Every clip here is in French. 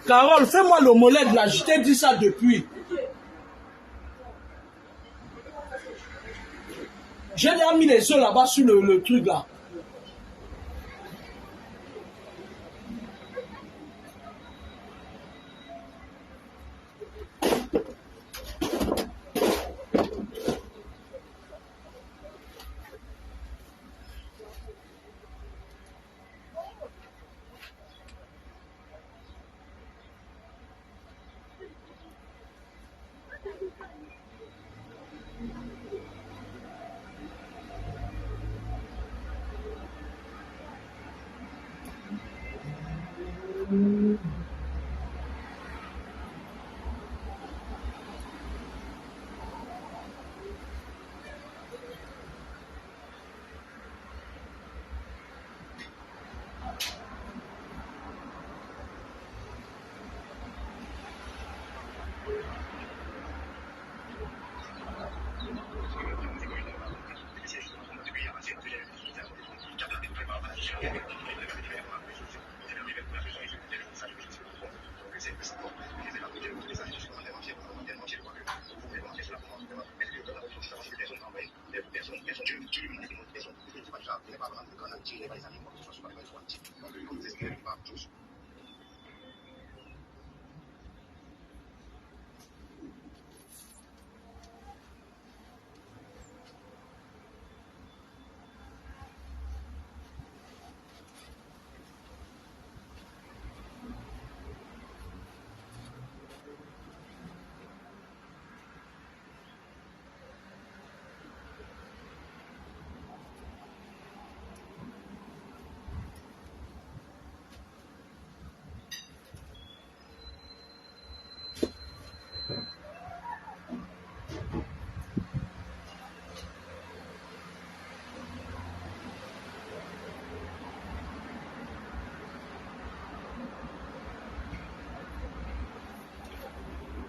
Carole, fais-moi l'omelette là, je t'ai dit ça depuis. J'ai déjà mis les œufs là-bas sur le truc là.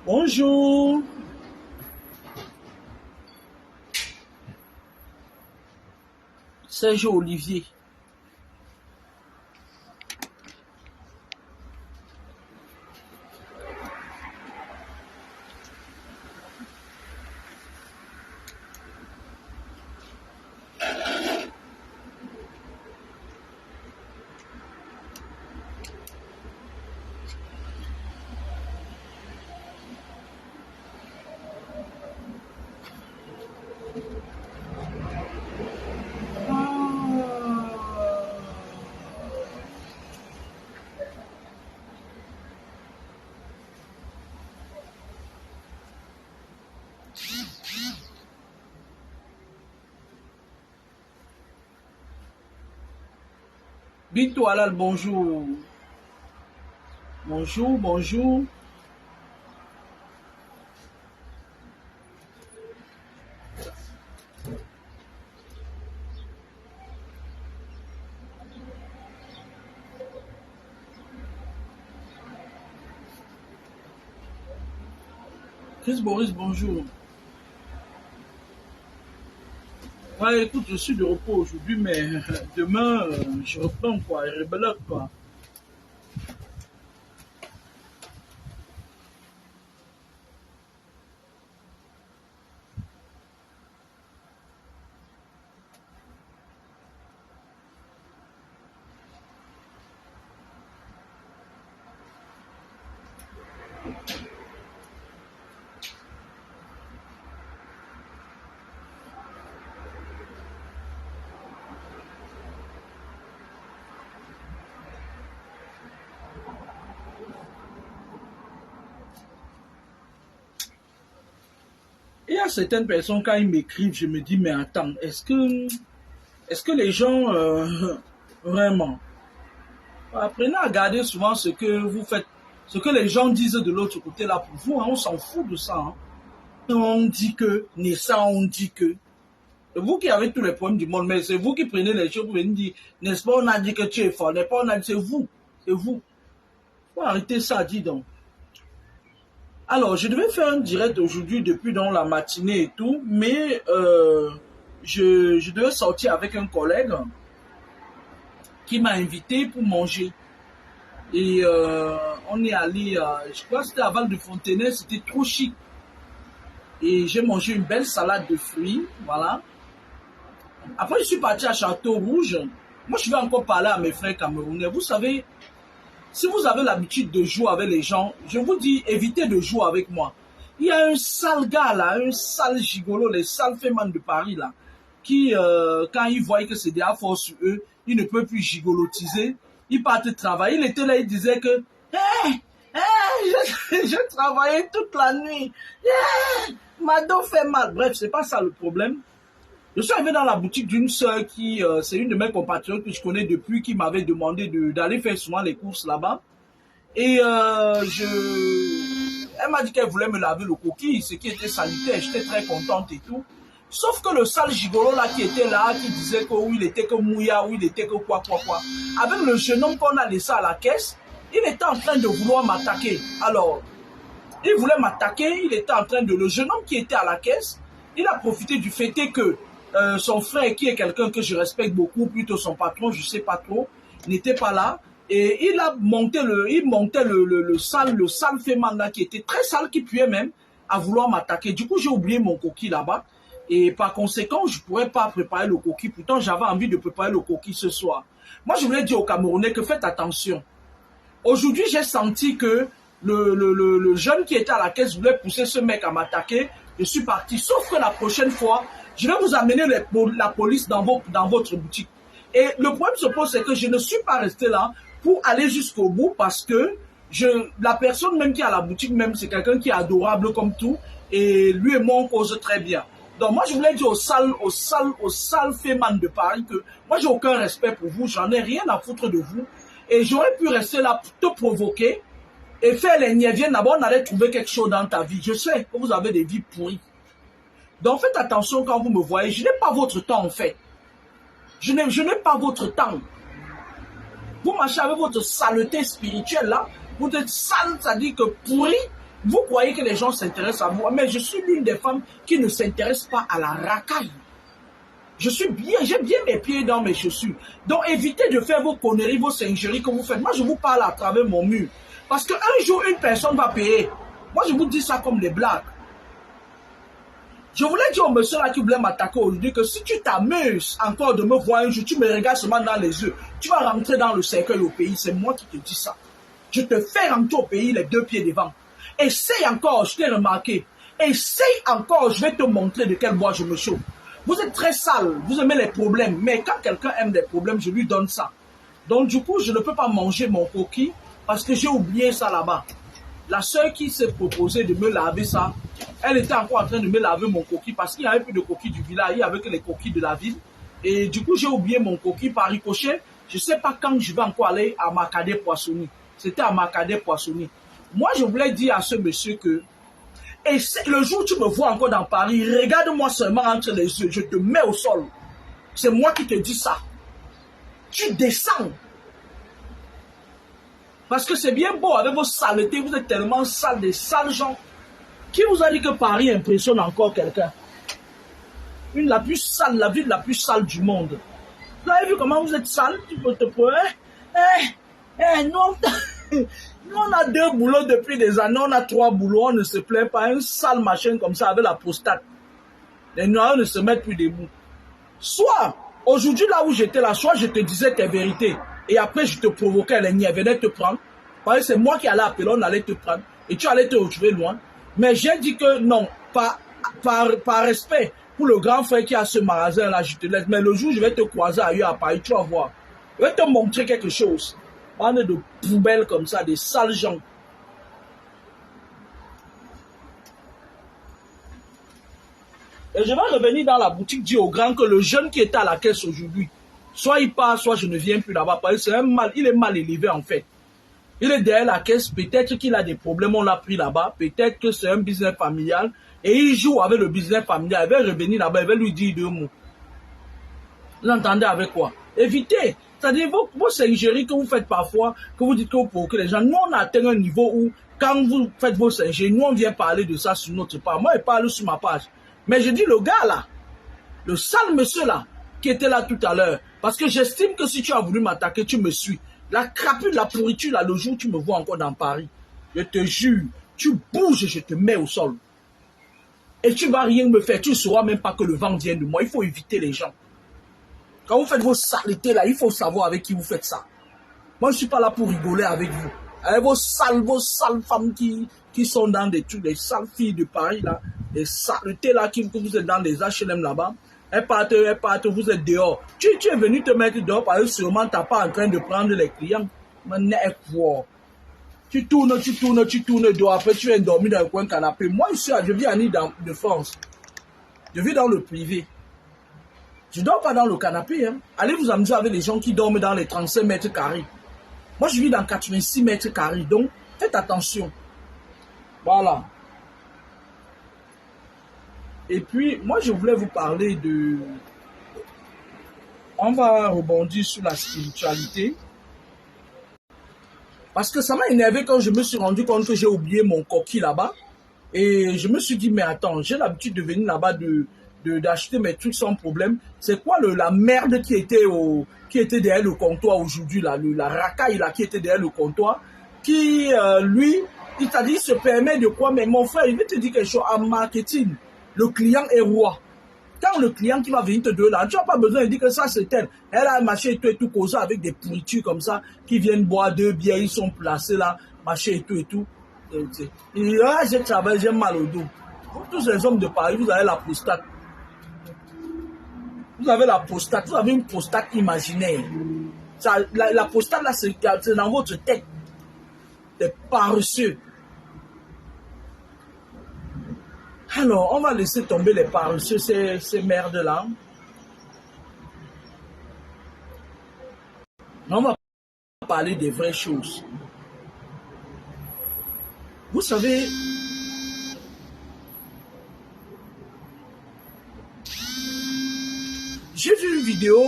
Bonjour. Serge Olivier. Bito Alal, bonjour. Bonjour, bonjour. Chris Boris, bonjour. Ouais, écoute, je suis de repos aujourd'hui, mais demain, je reprends quoi, et rebelote quoi. Il y a certaines personnes, quand ils m'écrivent, je me dis, mais attends, est-ce que les gens, vraiment, apprenez à regarder souvent ce que vous faites, ce que les gens disent de l'autre côté là pour vous, hein, on s'en fout de ça. Hein. On dit que, naissant, on dit que. C'est vous qui avez tous les problèmes du monde, mais c'est vous qui prenez les choses pour venir dire, n'est-ce pas, on a dit que tu es fort, n'est-ce pas, on a dit, c'est vous. Il faut arrêter ça, dis donc. Alors, je devais faire un direct aujourd'hui depuis dans la matinée et tout, mais je devais sortir avec un collègue qui m'a invité pour manger. Et on est allé, je crois que c'était à Val de Fontenay, c'était trop chic. Et j'ai mangé une belle salade de fruits, voilà. Après, je suis parti à Château Rouge. Moi, je vais encore parler à mes frères camerounais. Vous savez, si vous avez l'habitude de jouer avec les gens, je vous dis, évitez de jouer avec moi. Il y a un sale gars là, un sale gigolo, les sales fémans de Paris là, qui, quand ils voient que c'est déjà fort sur eux, ils ne peuvent plus gigolotiser. Ils partent travailler. Il était là, il disait que, hey, je travaillais toute la nuit. Ma dos fait mal. Bref, c'est pas ça le problème. Je suis arrivé dans la boutique d'une sœur qui, c'est une de mes compatriotes que je connais depuis, qui m'avait demandé d'aller faire souvent les courses là-bas. Et elle m'a dit qu'elle voulait me laver le coquille, ce qui était salutaire. J'étais très contente et tout. Sauf que le sale gigolo là qui était là, qui disait que oui, il était que mouilla, oui, il était que quoi. Avec le jeune homme qu'on a laissé à la caisse, il était en train de vouloir m'attaquer. Alors, il voulait m'attaquer, il était en train de... Le jeune homme qui était à la caisse, il a profité du fait que son frère, qui est quelqu'un que je respecte beaucoup, plutôt son patron, je sais pas trop, n'était pas là. Et il a monté le sale féman là, qui était très sale, qui puait même, à vouloir m'attaquer. Du coup, j'ai oublié mon coquille là-bas. Et par conséquent, je ne pourrais pas préparer le coquille. Pourtant, j'avais envie de préparer le coquille ce soir. Moi, je voulais dire aux Camerounais que faites attention. Aujourd'hui, j'ai senti que le jeune qui était à la caisse voulait pousser ce mec à m'attaquer. Je suis parti. Sauf que la prochaine fois, je vais vous amener la police dans votre boutique. Et le problème se pose, c'est que je ne suis pas resté là pour aller jusqu'au bout parce que la personne même qui est à la boutique, même, c'est quelqu'un qui est adorable comme tout. Et lui et moi, on cause très bien. Donc moi, je voulais dire au sale féman de Paris que moi, j'ai aucun respect pour vous. J'en ai rien à foutre de vous. Et j'aurais pu rester là pour te provoquer et faire les niaiviens. D'abord, on allait trouver quelque chose dans ta vie. Je sais que vous avez des vies pourries. Donc faites attention quand vous me voyez. Je n'ai pas votre temps en fait. Je n'ai pas votre temps. Vous marchez avec votre saleté spirituelle là. Vous êtes sale, c'est-à-dire que pourri. Vous croyez que les gens s'intéressent à vous. Mais je suis l'une des femmes qui ne s'intéresse pas à la racaille. J'ai bien mes pieds dans mes chaussures. Donc évitez de faire vos conneries, vos singeries que vous faites. Moi je vous parle à travers mon mur. Parce qu'un jour une personne va payer. Moi je vous dis ça comme des blagues. Je voulais dire au monsieur là qui voulait m'attaquer aujourd'hui que si tu t'amuses encore de me voir un jour, tu me regardes seulement dans les yeux, tu vas rentrer dans le cercueil au pays. C'est moi qui te dis ça. Je te fais rentrer au pays les deux pieds devant. Essaye encore, je t'ai remarqué. Essaye encore, je vais te montrer de quel bois je me chauffe. Vous êtes très sale, vous aimez les problèmes, mais quand quelqu'un aime des problèmes, je lui donne ça. Donc du coup, je ne peux pas manger mon coquille parce que j'ai oublié ça là-bas. La sœur qui s'est proposée de me laver ça, elle était encore en train de me laver mon coquille parce qu'il n'y avait plus de coquilles du village, il n'y avait que les coquilles de la ville. Et du coup, j'ai oublié mon coquille par ricochet. Je ne sais pas quand je vais encore aller à Macadé Poissonnier. C'était à Macadé Poissonnier. Moi, je voulais dire à ce monsieur que et le jour où tu me vois encore dans Paris, regarde-moi seulement entre les yeux, je te mets au sol. C'est moi qui te dis ça. Tu descends. Parce que c'est bien beau avec vos saletés, vous êtes tellement sales, des sales gens. Qui vous a dit que Paris impressionne encore quelqu'un? La plus sale, la ville la plus sale du monde. Vous avez vu comment vous êtes sale? Tu peux te prendre. Nous, on a 2 boulots depuis des années, on a 3 boulots, on ne se plaint pas. Un sale machin comme ça avec la prostate. Les noirs ne se mettent plus debout. Soit, aujourd'hui là où j'étais là, soit je te disais tes vérités. Et après je te provoquais, les niais venaient te prendre. Parce que c'est moi qui allais appeler, on allait te prendre. Et tu allais te retrouver loin. Mais j'ai dit que non, par respect pour le grand frère qui a ce magasin là, je te laisse. Mais le jour où je vais te croiser ailleurs à Paris, tu vas voir. Je vais te montrer quelque chose. Bande de poubelles comme ça, des sales gens. Et je vais revenir dans la boutique, dire au grand que le jeune qui était à la caisse aujourd'hui, soit il part, soit je ne viens plus là-bas. Parce que c'est un mal, il est mal élevé en fait. Il est derrière la caisse, peut-être qu'il a des problèmes, on l'a pris là-bas, peut-être que c'est un business familial, et il joue avec le business familial, il va revenir là-bas, il va lui dire 2 mots. Vous entendez avec quoi? Évitez. C'est-à-dire vos singeries que vous faites parfois, que vous dites que vous provoquez les gens, nous on a atteint un niveau où, quand vous faites vos singeries, nous on vient parler de ça sur notre page. Moi je parle sur ma page. Mais je dis le gars là, le sale monsieur là, qui était là tout à l'heure, parce que j'estime que si tu as voulu m'attaquer, tu me suis. La crapule, la pourriture, là, le jour où tu me vois encore dans Paris, je te jure, tu bouges et je te mets au sol. Et tu ne vas rien me faire, tu ne sauras même pas que le vent vient de moi. Il faut éviter les gens. Quand vous faites vos saletés là, il faut savoir avec qui vous faites ça. Moi, je ne suis pas là pour rigoler avec vous. Avec vos sales femmes qui sont dans des trucs, les sales filles de Paris là, les saletés là, que vous êtes dans les HLM là-bas. Elles partent, vous êtes dehors. Tu es venu te mettre dehors parce que sûrement tu n'es pas en train de prendre les clients. Mais quoi? Tu tournes dehors, après tu viens dormir dans le coin canapé. Moi, je vis en Ile-de-France. Je vis dans le privé. Je ne dors pas dans le canapé. Hein. Allez vous amuser avec les gens qui dorment dans les 35 mètres carrés. Moi, je vis dans 86 mètres carrés. Donc, faites attention. Voilà. Et puis, moi, je voulais vous parler de... On va rebondir sur la spiritualité. Parce que ça m'a énervé quand je me suis rendu compte que j'ai oublié mon coquille là-bas. Et je me suis dit, mais attends, j'ai l'habitude de venir là-bas d'acheter mes trucs sans problème. C'est quoi la merde qui était derrière le comptoir aujourd'hui, là, la racaille là, qui était derrière le comptoir, qui, lui, il t'a dit, il se permet de quoi? Mais mon frère, il veut te dire quelque chose en marketing. Le client est roi. Quand le client qui va venir te donner là, tu n'as pas besoin de dire que ça c'est elle. Elle a marché et tout causé avec des pourritures comme ça, qui viennent boire 2 bières, ils sont placés là, marché et tout et tout. Et là, j'ai travaillé, j'ai mal au dos. Pour tous les hommes de Paris, vous avez la prostate. Vous avez la prostate, vous avez une prostate imaginaire. Ça, la prostate là, c'est dans votre tête. Des paresseux. Alors, on va laisser tomber les paresseux, ces merdes-là. On va parler des vraies choses. Vous savez, j'ai vu une vidéo.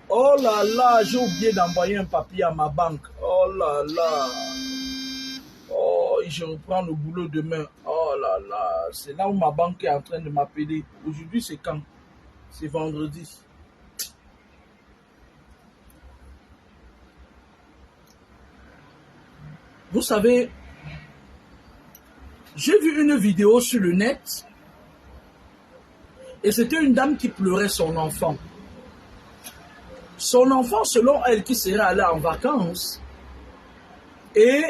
Oh là là, j'ai oublié d'envoyer un papier à ma banque. Oh là là. Oh, je reprends le boulot demain. Oh là là, c'est là où ma banque est en train de m'appeler. Aujourd'hui, c'est quand? C'est vendredi. Vous savez, j'ai vu une vidéo sur le net et c'était une dame qui pleurait son enfant. Son enfant, selon elle, qui serait allé en vacances et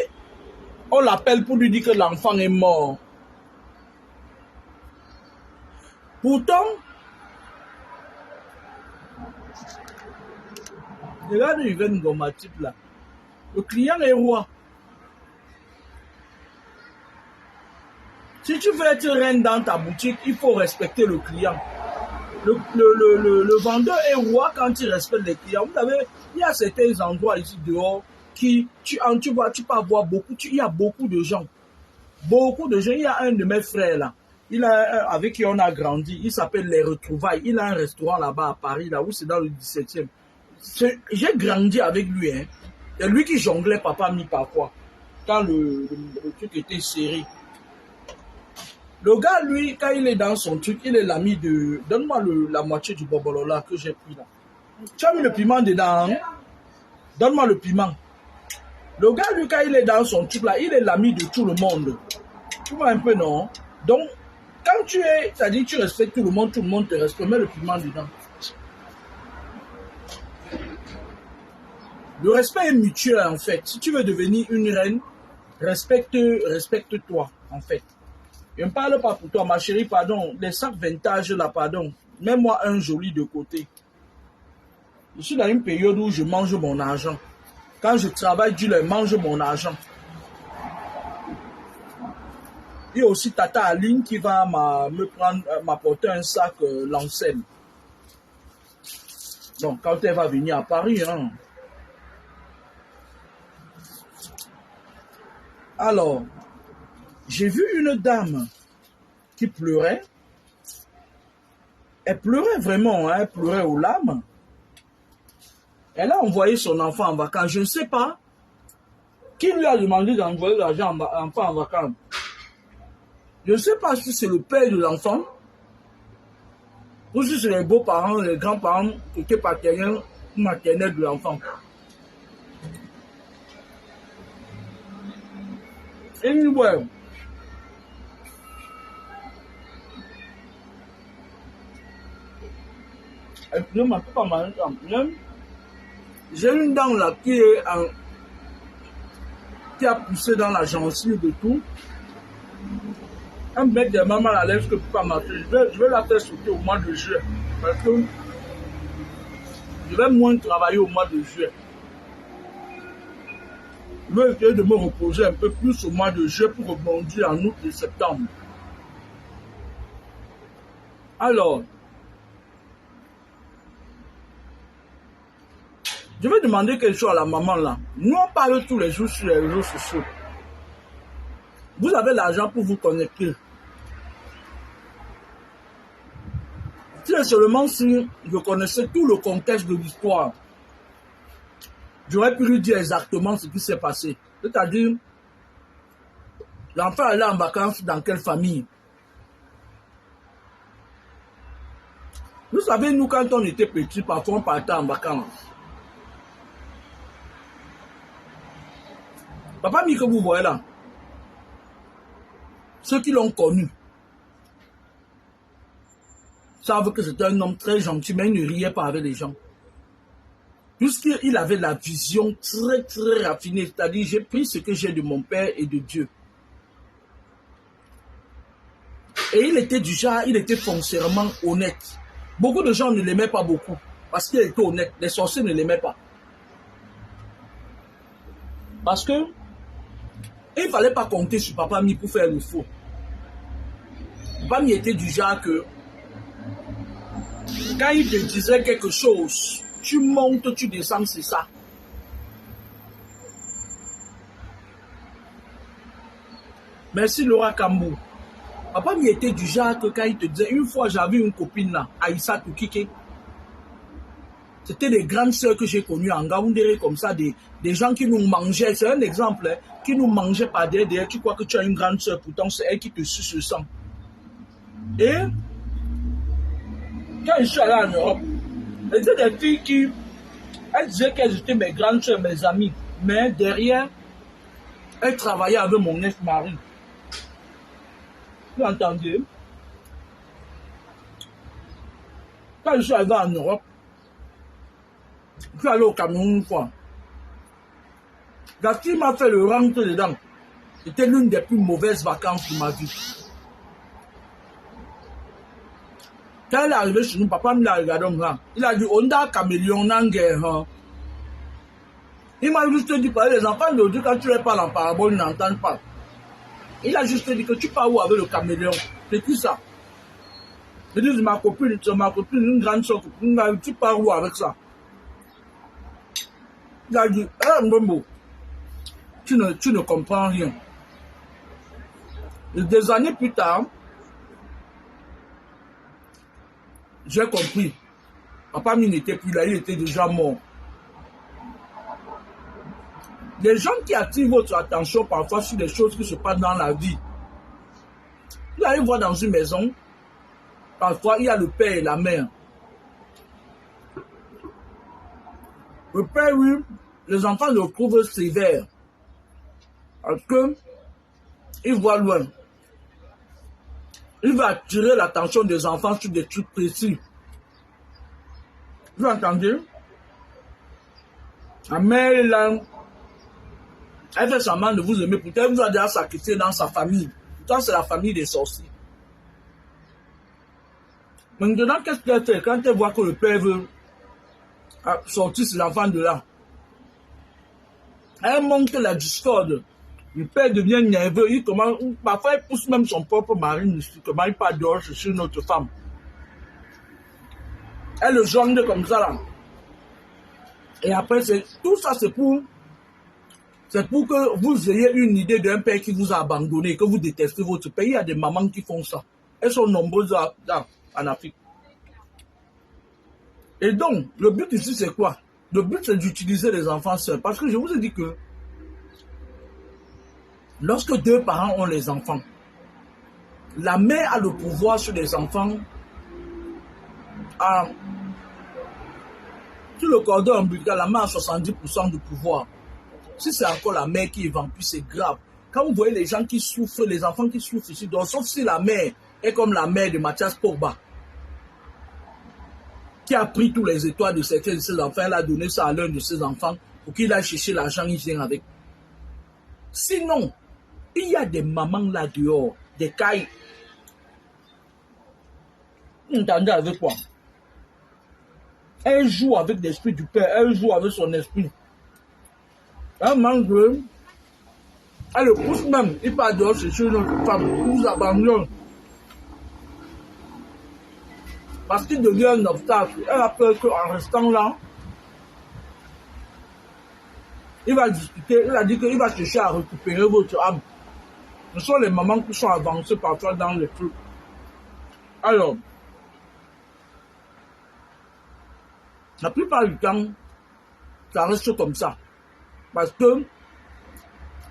on l'appelle pour lui dire que l'enfant est mort. Pourtant, regardez Yven Gomatip là. Le client est roi. Si tu veux être reine dans ta boutique, il faut respecter le client. Le vendeur est roi quand il respecte les clients. Vous savez, il y a certains endroits ici dehors qui, tu peux avoir beaucoup, il y a beaucoup de gens. Beaucoup de gens. Il y a un de mes frères là, avec qui on a grandi, il s'appelle Les Retrouvailles. Il a un restaurant là-bas à Paris, là où c'est dans le 17e. J'ai grandi avec lui. Hein. C'est lui qui jonglait papa mi parfois, quand le truc était serré. Le gars, lui, quand il est dans son truc, il est l'ami de... Donne-moi la moitié du bobolola que j'ai pris là. Tu as mis le piment dedans, hein? Donne-moi le piment. Le gars, lui, quand il est dans son truc là, il est l'ami de tout le monde. Tu vois un peu, non? Donc, quand tu es... C'est-à-dire tu respectes tout le monde te respecte. Mets le piment dedans. Le respect est mutuel, en fait. Si tu veux devenir une reine, respecte-toi, en fait. Je ne parle pas pour toi, ma chérie, pardon. Les sacs vintage, là, pardon. Mets-moi un joli de côté. Je suis dans une période où je mange mon argent. Quand je travaille, je mange mon argent. Il y a aussi Tata Aline qui va m'apporter un sac Lancel. Donc, quand elle va venir à Paris, hein. Alors, j'ai vu une dame qui pleurait. Elle pleurait vraiment, hein, elle pleurait aux larmes. Elle a envoyé son enfant en vacances. Je ne sais pas qui lui a demandé d'envoyer l'argent en vacances. Je ne sais pas si c'est le père de l'enfant ou si c'est les beaux-parents, les grands-parents qui étaient partenaires maternelle de l'enfant. Anyway, excusez-moi, pas mal. J'ai une dent là qui a poussé dans la gencive et tout. Un mec de maman à l'aise que pas marcher. Je vais la faire sauter au mois de juillet. Parce que je vais moins travailler au mois de juillet. Je vais essayer de me reposer un peu plus au mois de juillet pour rebondir en août et septembre. Alors, je vais demander quelque chose à la maman là. Nous on parle tous les jours sur les réseaux sociaux. Vous avez l'argent pour vous connecter. Si seulement si je connaissais tout le contexte de l'histoire, j'aurais pu lui dire exactement ce qui s'est passé. C'est-à-dire, l'enfant est là en vacances dans quelle famille? Vous savez, nous, quand on était petits, parfois on partait en vacances. Papa Mi que vous voyez là, ceux qui l'ont connu savent que c'était un homme très gentil, mais il ne riait pas avec les gens. Puisqu'il avait la vision très très raffinée, c'est-à-dire j'ai pris ce que j'ai de mon père et de Dieu. Et il était du genre, il était foncièrement honnête. Beaucoup de gens ne l'aimaient pas beaucoup, parce qu'il était honnête. Les sorciers ne l'aimaient pas. Parce que il ne fallait pas compter sur Papa Mi pour faire le faux. Papa Mi était du genre que quand il te disait quelque chose, tu montes, tu descends, c'est ça. Merci Laura Kambou. Papa Mi était du genre que quand il te disait, une fois j'avais une copine là, Aïssa Toukike. C'était des grandes sœurs que j'ai connues en Gaoundéré comme ça, des gens qui nous mangeaient. C'est un exemple, hein, qui nous mangeaient par derrière. Tu crois que tu as une grande sœur, pourtant c'est elle qui te suce le sang. Et quand je suis allé en Europe, c'était des filles qui, elles disaient qu'elles étaient mes grandes sœurs, mes amies. Mais derrière, elles travaillaient avec mon ex-mari. Vous entendez? Quand je suis arrivé en Europe, je suis allé au Cameroun une fois. La fille m'a fait le rentre dedans. C'était l'une des plus mauvaises vacances de ma vie. Quand elle est arrivée chez nous, papa me l'a regardé comme ça. Il a dit, on a un caméléon en guerre. Il m'a juste dit, les enfants de Dieu, quand tu leur parles en parabole, ils n'entendent pas. Il a juste dit que tu pars où avec le caméléon? C'est qui ça? Je dis, c'est ma copine, une grande soeur. Tu pars où avec ça? Il a dit, Mbombo, tu ne comprends rien. Et des années plus tard, j'ai compris. Papa Mi n'était plus là, il était déjà mort. Les gens qui attirent votre attention parfois sur des choses qui se passent dans la vie. Vous allez voir dans une maison, parfois il y a le père et la mère. Le père, oui, les enfants le trouvent sévère. Parce que il voit loin. Il va attirer l'attention des enfants sur des trucs précis. Vous entendez? La mère, là, elle fait semblant de vous aimer. Peut-être vous a déjà sacrifié dans sa famille. Pourtant, c'est la famille des sorciers. Maintenant, qu'est-ce qu'elle fait quand elle voit que le père veut sortir ses enfants de là? Elle montre la discorde. Le père devient nerveux. Il commence, parfois, il pousse même son propre mari. Comment il part dehors sur une autre femme. Elle le jongle comme ça là. Et après, tout ça, c'est pour que vous ayez une idée d'un père qui vous a abandonné, que vous détestez votre père. Il y a des mamans qui font ça. Elles sont nombreuses en Afrique. Et donc, le but ici, c'est quoi? Le but, c'est d'utiliser les enfants seuls. Parce que je vous ai dit que lorsque deux parents ont les enfants, la mère a le pouvoir sur les enfants Sur le cordon ombilical, la main a 70% de pouvoir. Si c'est encore la mère qui est vampire, c'est grave. Quand vous voyez les gens qui souffrent, les enfants qui souffrent ici, donc, sauf si la mère est comme la mère de Mathias Pogba, qui a pris tous les étoiles de certains de ses enfants, elle a donné ça à l'un de ses enfants pour qu'il aille chercher l'argent, il vient avec. Sinon, il y a des mamans là dehors, des cailles. Vous entendez avec quoi? Elle joue avec l'esprit du père, elle joue avec son esprit. Un manque, elle le pousse même, il part dehors chercher une autre femme, il vous abandonne. Parce qu'il devient un obstacle. Elle a peur qu'en restant là, il va discuter, il a dit qu'il va chercher à récupérer votre âme. Ce sont les mamans qui sont avancées parfois dans les trucs. Alors, la plupart du temps, ça reste comme ça. Parce que,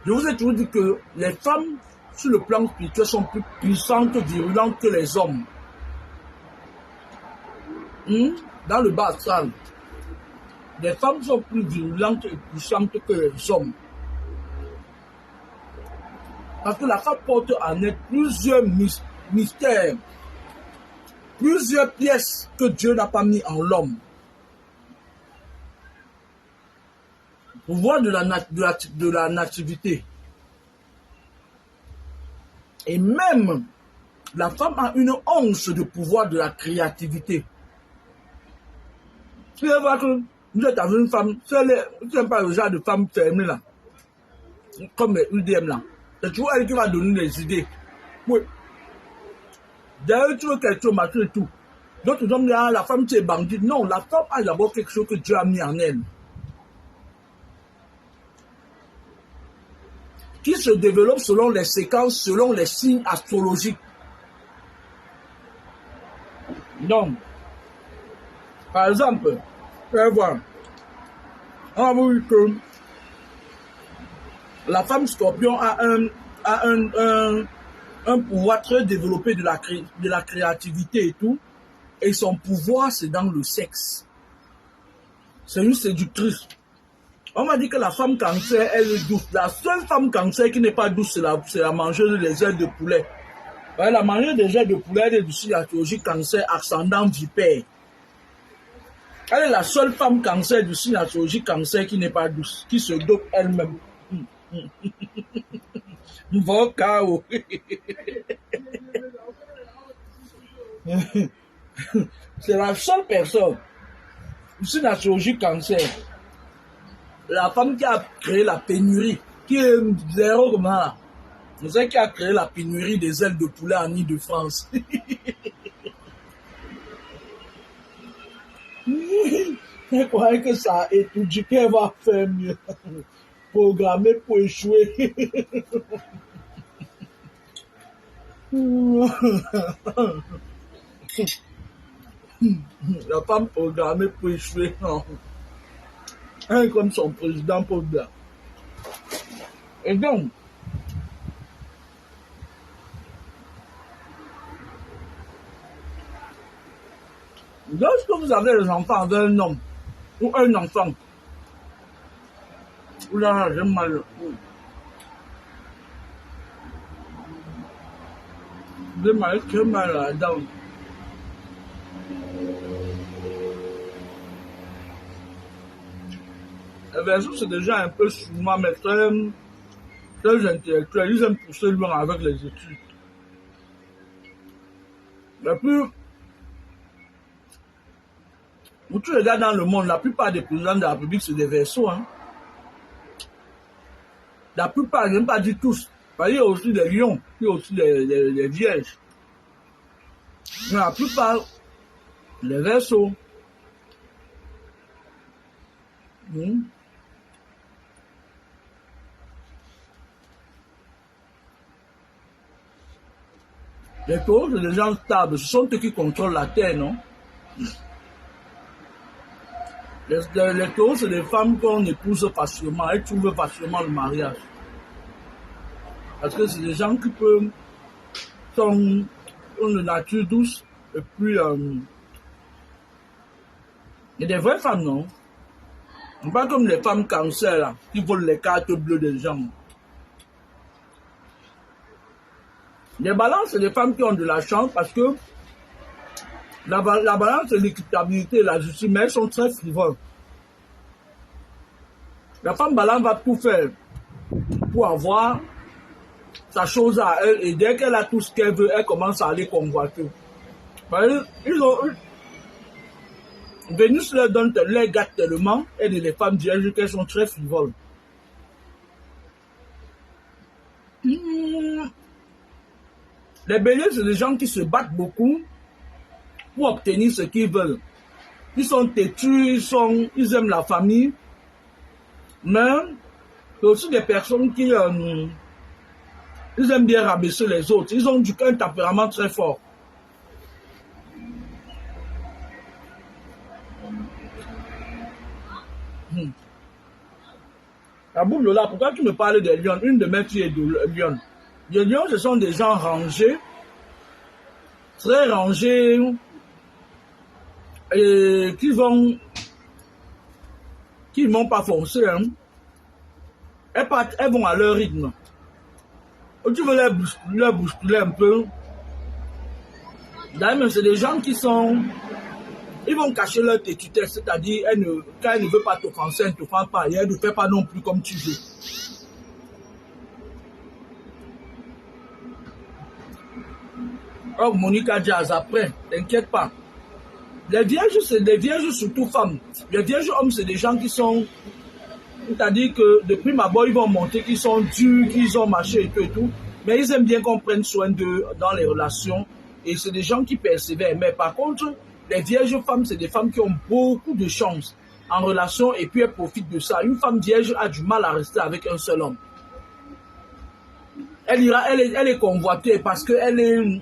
je vous ai toujours dit que les femmes, sur le plan spirituel, sont plus puissantes, virulentes que les hommes. Dans le bas astral, les femmes sont plus virulentes et puissantes que les hommes. Parce que la femme porte en elle plusieurs mystères, plusieurs pièces que Dieu n'a pas mis en l'homme. Pouvoir de la nativité. Et même, la femme a une once de pouvoir de la créativité. Si elle voit que vous êtes avec une femme, si elle n'aime pas le genre de femme fermée là, comme les UDM là, c'est toujours elle qui va donner les idées. Oui. D'ailleurs, tu veux quelque chose, machin et tout. D'autres hommes disent, ah, la femme c'est bandit. Non, la femme a d'abord quelque chose que Dieu a mis en elle. Qui se développe selon les séquences, selon les signes astrologiques. Donc, par exemple, vous allez voir, on a vu que la femme scorpion a un pouvoir très développé de la créativité et tout, et son pouvoir c'est dans le sexe. C'est une séductrice. On m'a dit que la femme cancer, elle est douce. La seule femme cancer qui n'est pas douce, c'est la mangeuse des ailes de poulet. La mangeuse des ailes de poulet, elle est du signe astrologique cancer, ascendant vipère. Elle est la seule femme cancer du signe astrologique cancer qui n'est pas douce, qui se dope elle-même. Bon chaos. C'est la seule personne du signe astrologique cancer. La femme qui a créé la pénurie, qui est zéro comme ça. C'est celle qui a créé la pénurie des ailes de poulet en Île-de-France. Je croyais que ça étudie qu'elle va faire mieux. Programmer pour échouer. La femme programmée pour échouer. Non. Comme son président Paul Blanc. Et donc, lorsque vous avez les enfants avec un homme ou un enfant, oula, j'ai mal. J'ai mal, très mal là-dedans. Les versos, c'est déjà un peu souvent, mais très intellectuels. Ils aiment pousser loin avec les études. Mais plus, où tu regardes dans le monde, la plupart des présidents de la République, c'est des versos. Hein. La plupart, je n'aime pas dire tous. Il y a aussi des lions, il y a aussi des vierges. Mais la plupart, les versos. Les taureaux, c'est des gens stables. Ce sont eux qui contrôlent la terre, non? Les taureaux, c'est des femmes qu'on épouse facilement. Elles trouvent facilement le mariage. Parce que c'est des gens qui peuvent, ont une nature douce. Et puis, il y a des vraies femmes, non? Pas comme les femmes cancer là, qui volent les cartes bleues des gens. Les balances, c'est des femmes qui ont de la chance parce que la balance, c'est l'équitabilité et la justice, mais elles sont très frivoles. La femme balance va tout faire pour avoir sa chose à elle et dès qu'elle a tout ce qu'elle veut, elle commence à aller convoiter. Vénus leur donne, leur gâte tellement, et les femmes vierges qu'elles sont très frivoles. Les béliers, c'est des gens qui se battent beaucoup pour obtenir ce qu'ils veulent. Ils sont têtus, ils aiment la famille, mais c'est aussi des personnes qui ils aiment bien rabaisser les autres. Ils ont un tempérament très fort. La boule de là, pourquoi tu me parles des lions? Une de mes filles est de lion. Les lions, ce sont des gens rangés, très rangés, et qui vont pas forcer. Hein. Elles vont à leur rythme. Et tu veux leur bousculer un peu. D'ailleurs, c'est des gens qui sont... Ils vont cacher leur têtutesse, c'est-à-dire quand elle ne veut pas t'offenser, elle ne t'offense pas, et elle ne fait pas non plus comme tu veux. Oh, Monica Jazz, après, t'inquiète pas. Les vierges, c'est des vierges surtout femmes. Les vierges hommes, c'est des gens qui sont... C'est-à-dire que de prime abord, ils vont monter, qu'ils sont durs, qu'ils ont marché et tout. Mais ils aiment bien qu'on prenne soin d'eux dans les relations. Et c'est des gens qui persévèrent. Mais par contre, les vierges femmes, c'est des femmes qui ont beaucoup de chance en relation et puis elles profitent de ça. Une femme vierge a du mal à rester avec un seul homme. Elle est convoitée parce qu'elle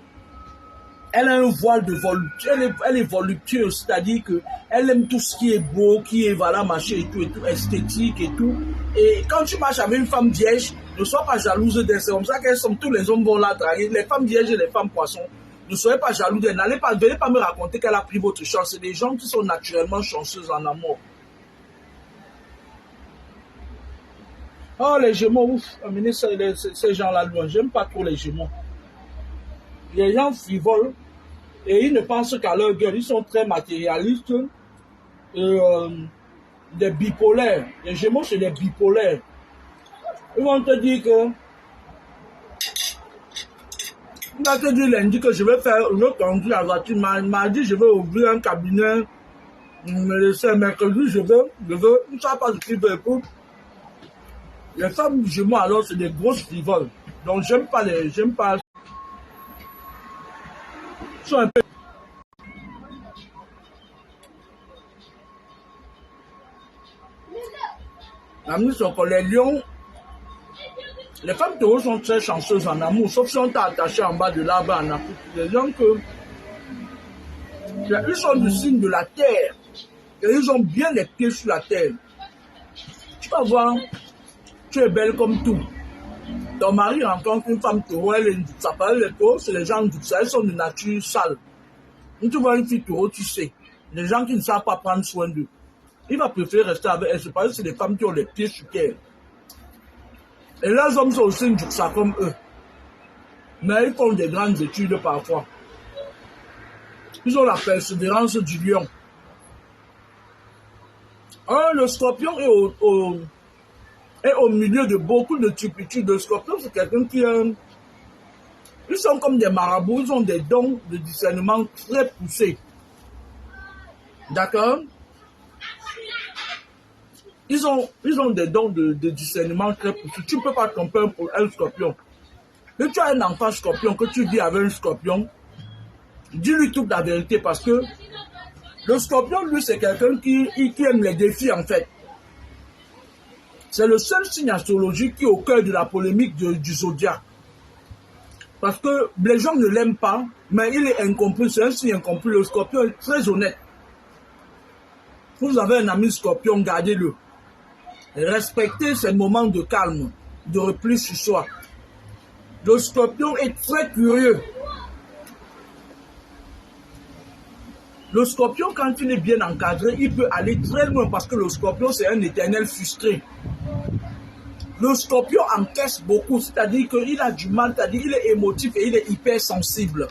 elle a un voile de volupté, elle est voluptueuse, c'est-à-dire qu'elle aime tout ce qui est beau, qui est voilà, marché et tout, esthétique et tout. Et quand tu marches avec une femme vierge, ne sois pas jalouse d'elle, c'est comme ça qu'elles sont, tous les hommes vont la draguer, les femmes vierges et les femmes poissons. Ne soyez pas jaloux d'elle, venez pas me raconter qu'elle a pris votre chance, c'est des gens qui sont naturellement chanceux en amour. Oh, les Gémeaux, ouf, amenez ces gens-là loin, j'aime pas trop les Gémeaux. Les gens frivoles et ils ne pensent qu'à leur gueule. Ils sont très matérialistes et des bipolaires. Les Gémeaux, c'est des bipolaires. Ils vont te dire que il va te dire lundi que je vais faire une autre conduite à la voiture. Mardi, je vais ouvrir un cabinet. Le mercredi, je veux. Je ne sais pas ce qu'ils veulent. Les femmes Gémeaux, alors, c'est des grosses frivoles. Donc, j'aime pas. Ils sont un peu... Amis, les lions, les femmes taureaux sont très chanceuses en amour, sauf si on t'a attaché en bas de l'arbre en Afrique. Les gens ils sont du signe de la terre, et ils ont bien les pieds sur la terre. Tu vas voir, tu es belle comme tout. Ton mari rencontre une femme taureau, ça parle les taureaux, c'est les gens du ça, elles sont de nature sale. Quand tu vois une fille taureau, tu sais, les gens qui ne savent pas prendre soin d'eux. Il va préférer rester avec elle, parce que c'est des femmes qui ont les pieds sur terre. Et les hommes sont aussi du ça comme eux. Mais ils font des grandes études parfois. Ils ont la persévérance du lion. Le scorpion est au milieu de beaucoup de turpitudes. Le scorpion, c'est quelqu'un qui... ils sont comme des marabouts, ils ont des dons de discernement très poussés. D'accord? Ils ont des dons de discernement très poussés. Tu ne peux pas tromper un scorpion. Si tu as un enfant scorpion, que tu vis avec un scorpion, dis-lui toute la vérité parce que le scorpion, lui, c'est quelqu'un qui aime les défis en fait. C'est le seul signe astrologique qui est au cœur de la polémique du zodiaque. Parce que les gens ne l'aiment pas, mais il est incompris, c'est un signe incompris. Le scorpion est très honnête. Vous avez un ami scorpion, gardez-le. Respectez ces moments de calme, de repli sur soi. Le scorpion est très curieux. Le scorpion, quand il est bien encadré, il peut aller très loin parce que le scorpion, c'est un éternel frustré. Le scorpion encaisse beaucoup, c'est-à-dire qu'il a du mal, c'est-à-dire qu'il est émotif et il est hyper sensible.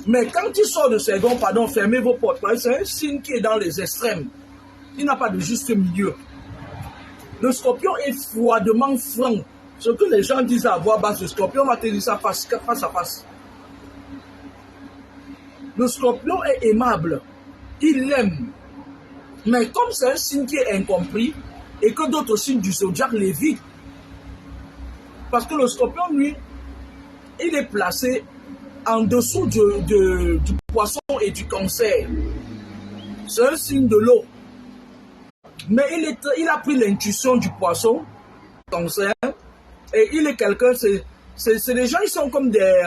Mais quand il sort de ses gonds, pardon, fermez vos portes, c'est un signe qui est dans les extrêmes. Il n'a pas de juste milieu. Le scorpion est froidement franc. Ce que les gens disent à voix basse, le scorpion va te dire ça face à face. Le scorpion est aimable. Il l'aime. Mais comme c'est un signe qui est incompris et que d'autres signes du zodiaque l'évitent, parce que le scorpion, lui, il est placé en dessous du poisson et du cancer. C'est un signe de l'eau. Mais il a pris l'intuition du poisson, cancer, et il est quelqu'un, c'est les gens, ils sont comme des...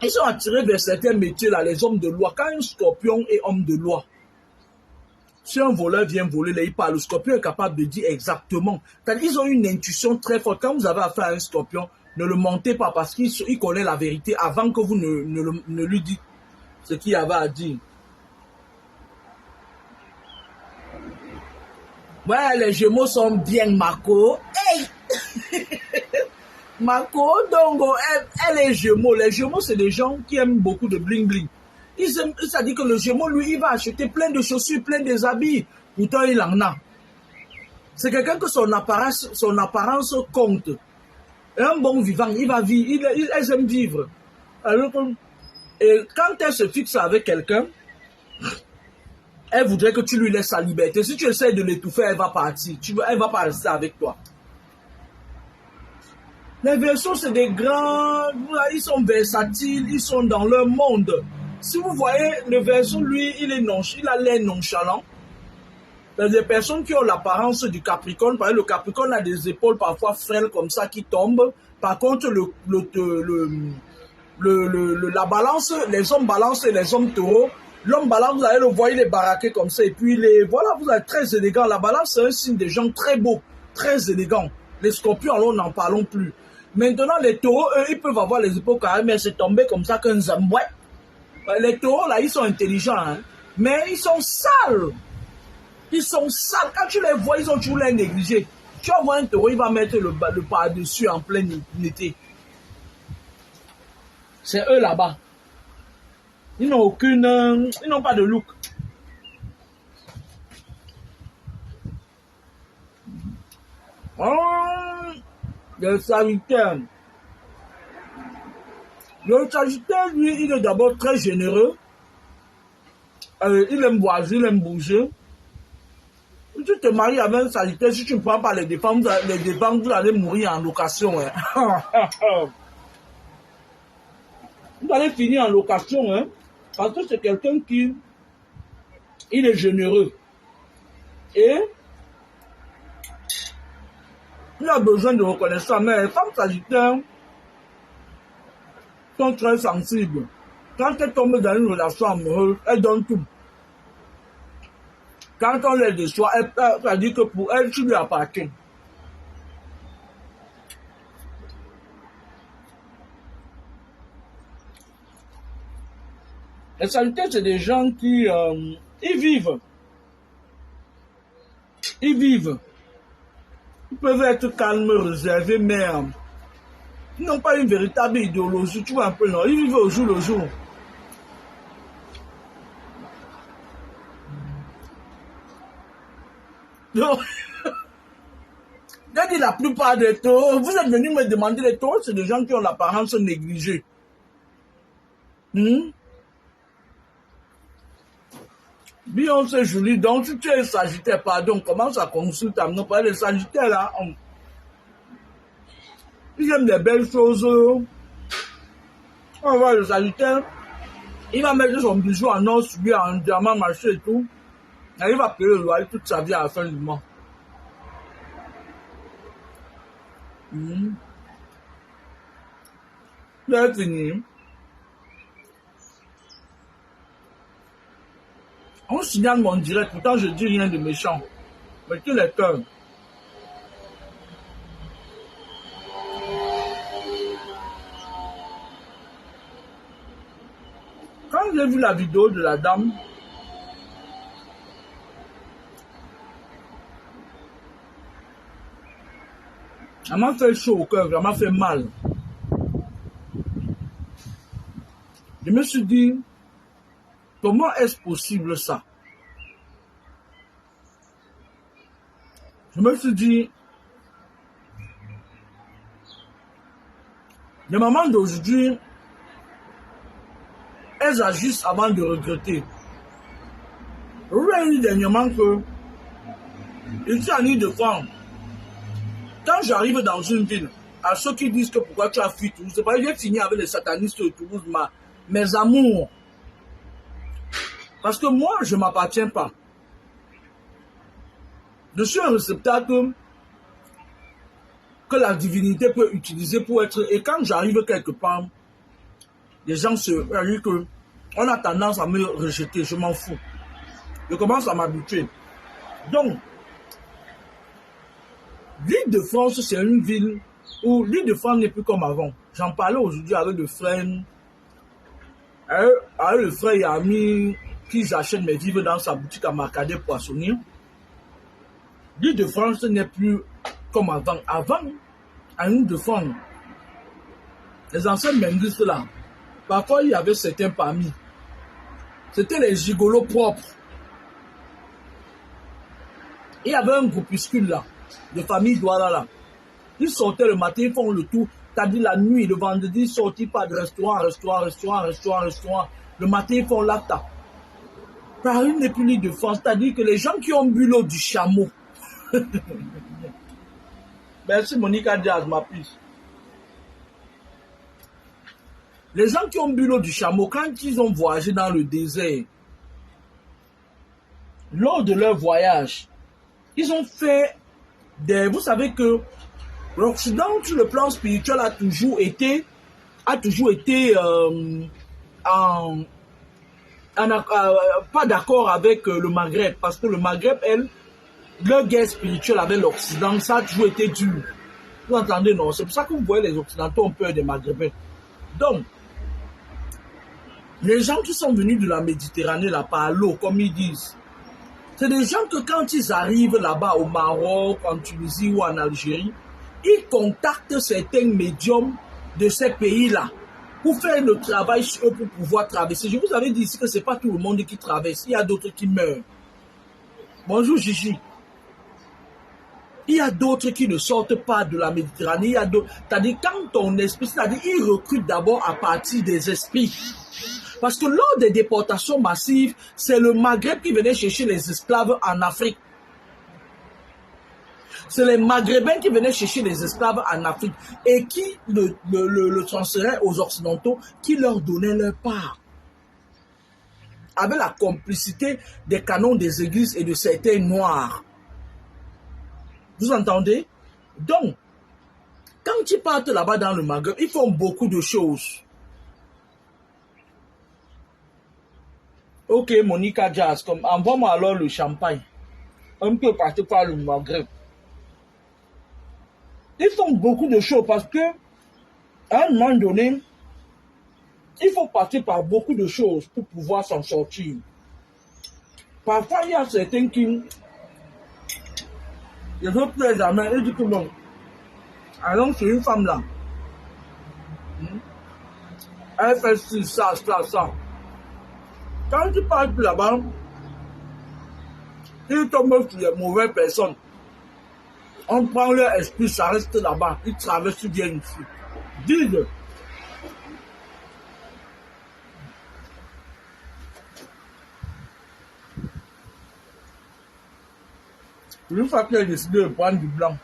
ils sont attirés vers certains métiers, là, les hommes de loi. Quand un scorpion est homme de loi, si un voleur vient voler, là, il parle, le scorpion est capable de dire exactement. Ils ont une intuition très forte. Quand vous avez affaire à un scorpion, ne le mentez pas parce qu'il connaît la vérité avant que vous ne lui dites ce qu'il avait à dire. Ouais, les Gémeaux sont bien, Marco. Hey! Marco, donc, elle est Gémeaux. Les Gémeaux, c'est des gens qui aiment beaucoup de bling-bling. Ça dit que le Gémeaux, lui, il va acheter plein de chaussures, plein des habits. Pourtant, il en a. C'est quelqu'un que son apparence compte. Un bon vivant, il va vivre, elle aime vivre. Alors, et quand elle se fixe avec quelqu'un, elle voudrait que tu lui laisses sa liberté. Si tu essaies de l'étouffer, elle va partir. Elle va pas rester avec toi. Les Verseaux, c'est des grands, ils sont versatiles, ils sont dans leur monde. Si vous voyez, le Verseau, lui, il a l'air nonchalant. Il y a des personnes qui ont l'apparence du Capricorne. Par exemple, le Capricorne a des épaules parfois frêles comme ça qui tombent. Par contre, la balance, les hommes balance et les hommes taureaux. L'homme balance, vous allez le voir, il est baraqué comme ça. Et puis, voilà, vous êtes très élégant. La balance, c'est un signe des gens très beaux, très élégants. Les scorpions, alors, n'en parlons plus. Maintenant, les taureaux, eux, ils peuvent avoir les épaules carrées, mais c'est tombé comme ça qu'un zambouet. Les taureaux, là, ils sont intelligents, hein, mais ils sont sales. Ils sont sales. Quand tu les vois, ils ont toujours l'air négligés. Tu vas voir un taureau, il va mettre le par-dessus en plein été. C'est eux là-bas. Ils n'ont ils n'ont pas de look. Le Sagittaire. Le Sagittaire, lui, il est d'abord très généreux. Il aime voyager, il aime bouger. Si tu te maries avec un Sagittaire, si tu ne prends pas les défenses, vous allez mourir en location. Hein. Vous allez finir en location, hein, parce que c'est quelqu'un qui il est généreux. Et il a besoin de reconnaissance. Mais les femmes Sagittaires sont très sensibles. Quand elles tombent dans une relation amoureuse, elles donnent tout. Quand on les déçoit, ça dit que pour elles, tu lui appartiens. Les Sagittaires, c'est des gens qui ils vivent. Ils vivent. Ils peuvent être calmes, réservés, mais ils n'ont pas une véritable idéologie. Tu vois un peu, non? Ils vivent au jour le jour. Donc, j'ai dit la plupart des taureaux, vous êtes venus me demander les taureaux, c'est des gens qui ont l'apparence négligée. Beyoncé Julie, donc si tu es Sagittaire, pardon, commence à consulter. Non, pas les Sagittaires là. Ils aiment des belles choses. On voit le Sagittaire, il va mettre son bijou en or, lui en diamant, marché et tout. Et il va payer le loyer toute sa vie à la fin du mois. C'est fini. On signale mon direct, pourtant je dis rien de méchant. Mais tous les cœurs. Quand j'ai vu la vidéo de la dame, elle m'a fait chaud au cœur, elle m'a fait mal. Je me suis dit, comment est-ce possible ça? Je me suis dit, les mamans d'aujourd'hui, elles agissent avant de regretter. Je vous ai dit dernièrement que, ici en Ile-de-France, quand j'arrive dans une ville, à ceux qui disent que pourquoi tu as fui Toulouse, c'est pas que j'ai fini avec les satanistes de Toulouse, mes amours. Parce que moi, je ne m'appartiens pas. Je suis un réceptacle que la divinité peut utiliser pour être... Et quand j'arrive quelque part, les gens se... On a tendance à me rejeter, je m'en fous. Je commence à m'habituer. Donc, l'Île-de-France, c'est une ville où l'Île-de-France n'est plus comme avant. J'en parlais aujourd'hui avec le frère, avec le frère et ami qui j'achète mes vivres dans sa boutique à Marcadet Poissonnier. L'Île-de-France n'est plus comme avant. Avant, à l'Île-de-France, les anciens mendices là, parfois il y avait certains parmi. C'était les gigolos propres. Il y avait un groupuscule là, de famille Douala là. Ils sortaient le matin, ils font le tour. T'as dit la nuit, le vendredi, ils sortent pas de restaurant. Le matin, ils font l'acta. Paris n'est plus l'Île-de-France. C'est-à-dire que les gens qui ont bu l'eau du chameau. Merci Monica Diaz, ma puce. Les gens qui ont bu l'eau du chameau, quand ils ont voyagé dans le désert, lors de leur voyage, ils ont fait des... Vous savez que l'Occident, sur le plan spirituel, a toujours été pas d'accord avec le Maghreb. Parce que le Maghreb, leur guerre spirituelle avec l'Occident, ça a toujours été dur. Vous entendez, non? C'est pour ça que vous voyez les Occidentaux ont peur des Maghrébins. Donc, les gens qui sont venus de la Méditerranée, là, par l'eau, comme ils disent, c'est des gens que quand ils arrivent là-bas au Maroc, en Tunisie ou en Algérie, ils contactent certains médiums de ces pays-là pour faire le travail sur eux pour pouvoir traverser. Je vous avais dit ici que ce n'est pas tout le monde qui traverse, il y a d'autres qui meurent. Bonjour Gigi. Il y a d'autres qui ne sortent pas de la Méditerranée. Il y a d'autres. C'est-à-dire, quand ton esprit, c'est-à-dire, ils recrutent d'abord à partir des esprits. Parce que lors des déportations massives, c'est le Maghreb qui venait chercher les esclaves en Afrique. C'est les Maghrébins qui venaient chercher les esclaves en Afrique et qui le transféraient aux Occidentaux, qui leur donnaient leur part. Avec la complicité des canons des églises et de certains noirs. Vous entendez? Donc, quand ils partent là-bas dans le Maghreb, ils font beaucoup de choses. Ok, Monica Jazz, envoie-moi alors le champagne. Un peu partout par le Maghreb. Ils font beaucoup de choses parce que, à un moment donné, il faut passer par beaucoup de choses pour pouvoir s'en sortir. Parfois, il y a certains qui... Je veux plus les amis. Ils disent que bon, alors c'est une femme là. Elle fait ci, ça. Quand tu parles là-bas, ils tombent sur les mauvaises personnes. On prend leur esprit, ça reste là-bas. Ils traversent bien ici. Dis-le. Une fois qu'il a décidé de prendre du blanc,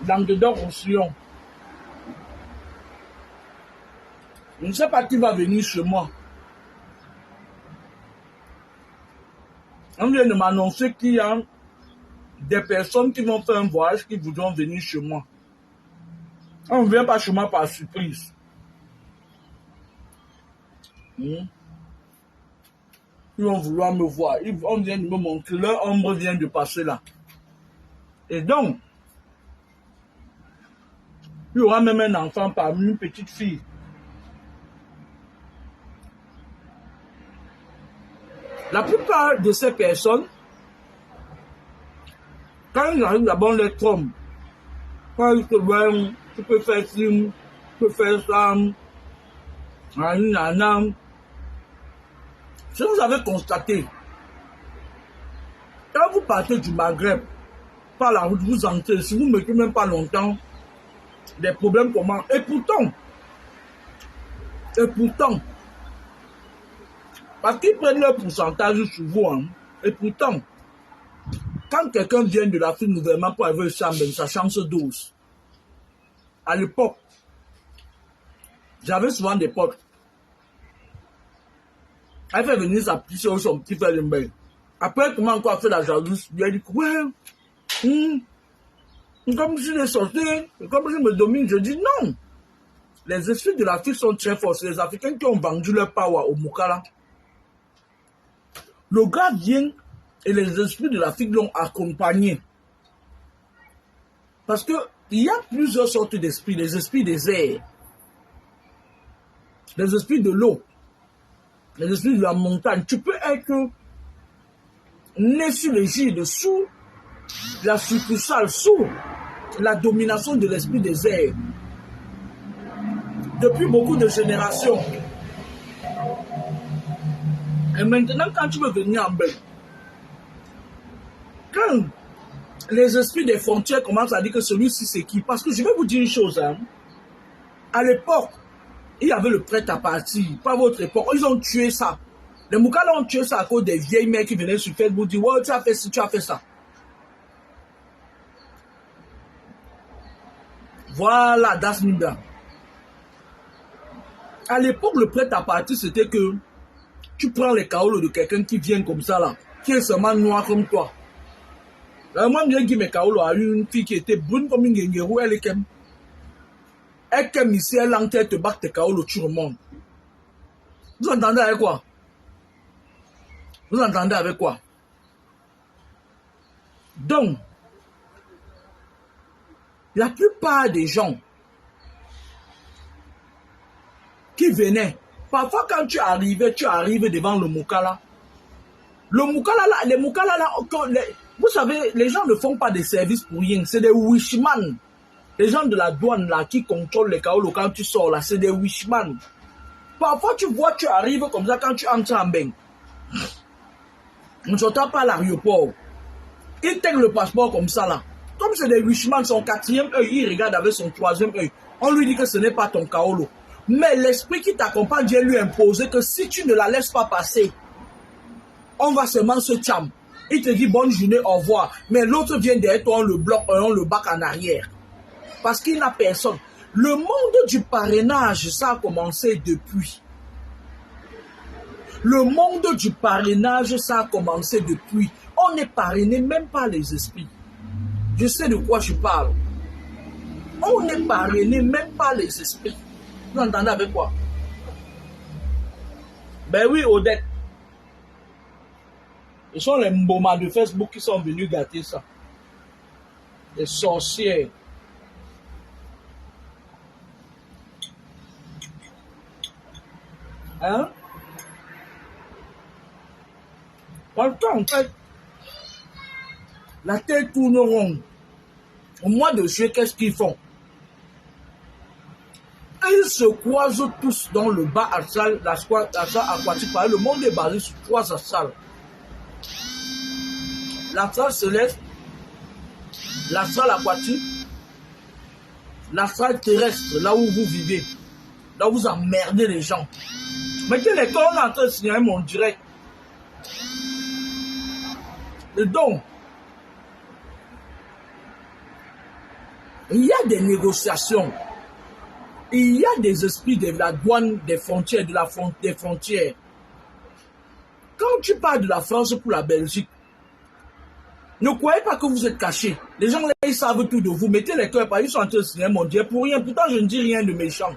Languedoc-Roussillon. Je ne sais pas qui va venir chez moi. On vient de m'annoncer qu'il y a des personnes qui vont faire un voyage qui voudront venir chez moi. On ne vient pas chez moi par surprise. Ils vont vouloir me voir. On vient de me montrer. Leur ombre vient de passer là. Et donc, Il y aura même un enfant parmi une petite fille. La plupart de ces personnes, quand ils arrivent d'abord les trompes, quand ils te voient, tu peux faire ci, tu peux faire ça, si vous avez constaté, quand vous partez du Maghreb, par la route, vous entrez, si vous ne mettez même pas longtemps, des problèmes commencent. Et pourtant, parce qu'ils prennent leur pourcentage sur vous, hein, et pourtant, quand quelqu'un vient de l'Afrique nouvellement pour avoir une chambre, sa chance douce. À l'époque, j'avais souvent des potes. Elle fait venir sa petite soeur, son petit frère de bain. Après, comment encore fait la jalousie? Il a dit, ouais, comme si les sorciers, comme si me domine. Je dis non. Les esprits de l'Afrique sont très forts. C'est les Africains qui ont vendu leur power au Mukala. Le gars vient et les esprits de l'Afrique l'ont accompagné. Parce que il y a plusieurs sortes d'esprits. Les esprits des airs, les esprits de l'eau, les esprits de la montagne. Tu peux être né sur les gîtes, sous la succursale, sous la domination de l'esprit des airs. Depuis beaucoup de générations. Et maintenant, quand tu veux venir en Belgique, quand les esprits des frontières commencent à dire que celui-ci c'est qui, parce que je vais vous dire une chose, hein. À l'époque, il y avait le prêt à partir, pas votre époque, ils ont tué ça. Les Moukala ont tué ça à cause des vieilles mères qui venaient sur Facebook dire, ouais, tu as fait ci, tu as fait ça. Voilà, Das Nimba. À l'époque, le prêt à partir, c'était que tu prends les kaolos de quelqu'un qui vient comme ça là, qui est seulement noir comme toi. Moi, je dis mes kaolos à une fille qui était brune comme une guéguerou, elle est kem. Elle kem ici, elle enterre te bat tes kaolos, tu remontes. Vous entendez avec quoi? Vous entendez avec quoi? Donc, la plupart des gens qui venaient, parfois quand tu arrives devant le Mukala. Le Mukala là, les Mukala là, vous savez, les gens ne font pas des services pour rien, c'est des wishman. Les gens de la douane là qui contrôlent les kaolos quand tu sors là, c'est des wishman. Parfois tu vois, tu arrives comme ça quand tu entres en bain. On ne s'entend pas à l'aéroport. Ils t'aiment le passeport comme ça là. Comme c'est des wishman, son quatrième œil, il regarde avec son troisième œil. On lui dit que ce n'est pas ton kaolo. Mais l'esprit qui t'accompagne vient lui imposer que si tu ne la laisses pas passer, on va seulement se tcham. Il te dit bonne journée, au revoir. Mais l'autre vient derrière toi, on le bloque, on le bac en arrière. Parce qu'il n'a personne. Le monde du parrainage, ça a commencé depuis. Le monde du parrainage, ça a commencé depuis. On n'est parrainé même par les esprits. Je sais de quoi je parle. On n'est parrainé même par les esprits. Vous entendez avec quoi? Ben oui, Odette. Ce sont les mbomas de Facebook qui sont venus gâter ça. Les sorcières. Hein? Pourtant, en fait, la terre tourne rond. Au mois de juillet, qu'est-ce qu'ils font? Ils se croisent tous dans le bas à salle, la salle aquatique. Le monde est basé sur 3 salles. La salle céleste, la salle aquatique, la salle terrestre, là où vous vivez, là où vous emmerdez les gens. Mais quel est on est en train de signaler mon direct? Et donc, il y a des négociations. Il y a des esprits de la douane, des frontières, des frontières. Quand tu parles de la France pour la Belgique, ne croyez pas que vous êtes cachés. Les gens là, ils savent tout de vous. Mettez les cœurs, ils sont en train de signer mon Dieu pour rien. Pourtant, je ne dis rien de méchant.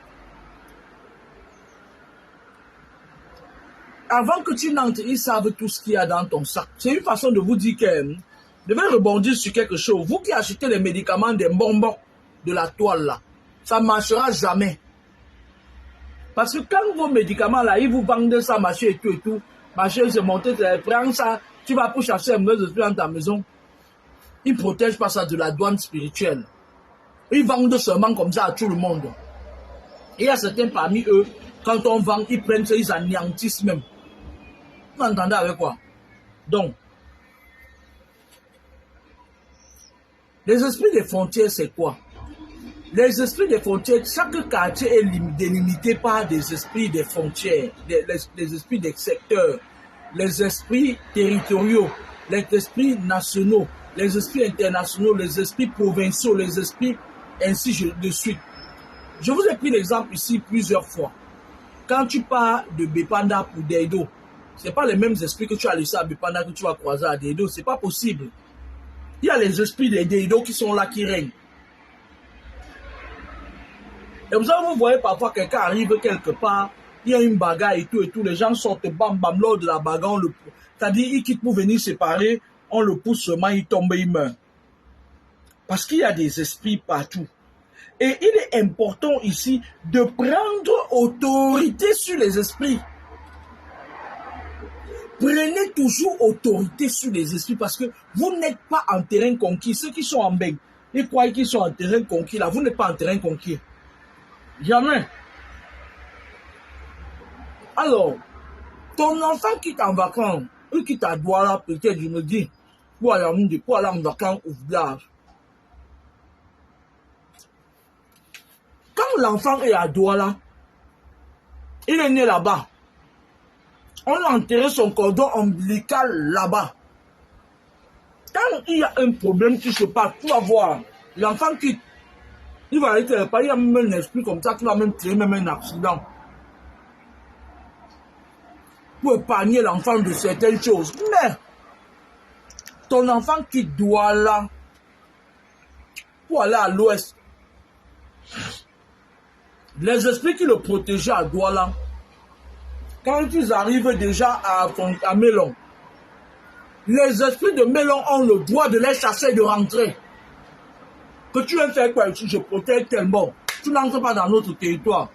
Avant que tu n'entres, ils savent tout ce qu'il y a dans ton sac. C'est une façon de vous dire que vous devez rebondir sur quelque chose. Vous qui achetez les médicaments des bonbons de la toile là, ça ne marchera jamais. Parce que quand vos médicaments, là, ils vous vendent ça, machin et tout, machin, c'est monté, prends ça, tu vas pour chercher un mauvais esprit dans ta maison. Ils ne protègent pas ça de la douane spirituelle. Ils vendent seulement comme ça à tout le monde. Et il y a certains parmi eux, quand on vend, ils prennent ça, ils anéantissent même. Vous entendez avec quoi? Donc, les esprits des frontières, c'est quoi? Les esprits des frontières, chaque quartier est délimité par des esprits des frontières, les esprits des secteurs, les esprits territoriaux, les esprits nationaux, les esprits internationaux, les esprits provinciaux, les esprits ainsi de suite. Je vous ai pris l'exemple ici plusieurs fois. Quand tu pars de Bepanda pour Deido, ce n'est pas les mêmes esprits que tu as laissés à Bepanda que tu vas croiser à Deido. Ce n'est pas possible. Il y a les esprits des Deido qui sont là, qui règnent. Et vous savez, vous voyez parfois quelqu'un arrive quelque part, il y a une bagarre et tout, les gens sortent bam bam lors de la bagarre, c'est-à-dire il quitte pour venir séparer, on le pousse seulement, il tombe, il meurt. Parce qu'il y a des esprits partout. Et il est important ici de prendre autorité sur les esprits. Prenez toujours autorité sur les esprits parce que vous n'êtes pas en terrain conquis. Ceux qui sont en bain, ils croient qu'ils sont en terrain conquis là, vous n'êtes pas en terrain conquis. Jamais. Alors, ton enfant quitte en vacances, il quitte à Douala, peut-être, je me dis, pour aller en vacances au village. Quand l'enfant est à Douala, il est né là-bas. On a enterré son cordon ombilical là-bas. Quand il y a un problème qui se passe, tu vas voir, l'enfant quitte. Il va aller quelque part, il y a même un esprit comme ça qui va même créer même un accident. Pour épargner l'enfant de certaines choses. Mais, ton enfant qui doit là, pour aller à l'ouest, les esprits qui le protégeaient à Douala, quand ils arrivent déjà à Mélon, les esprits de Mélon ont le droit de les chasser et de rentrer. Que tu viens faire quoi ici, je protège tellement. Tu n'entres pas dans notre territoire.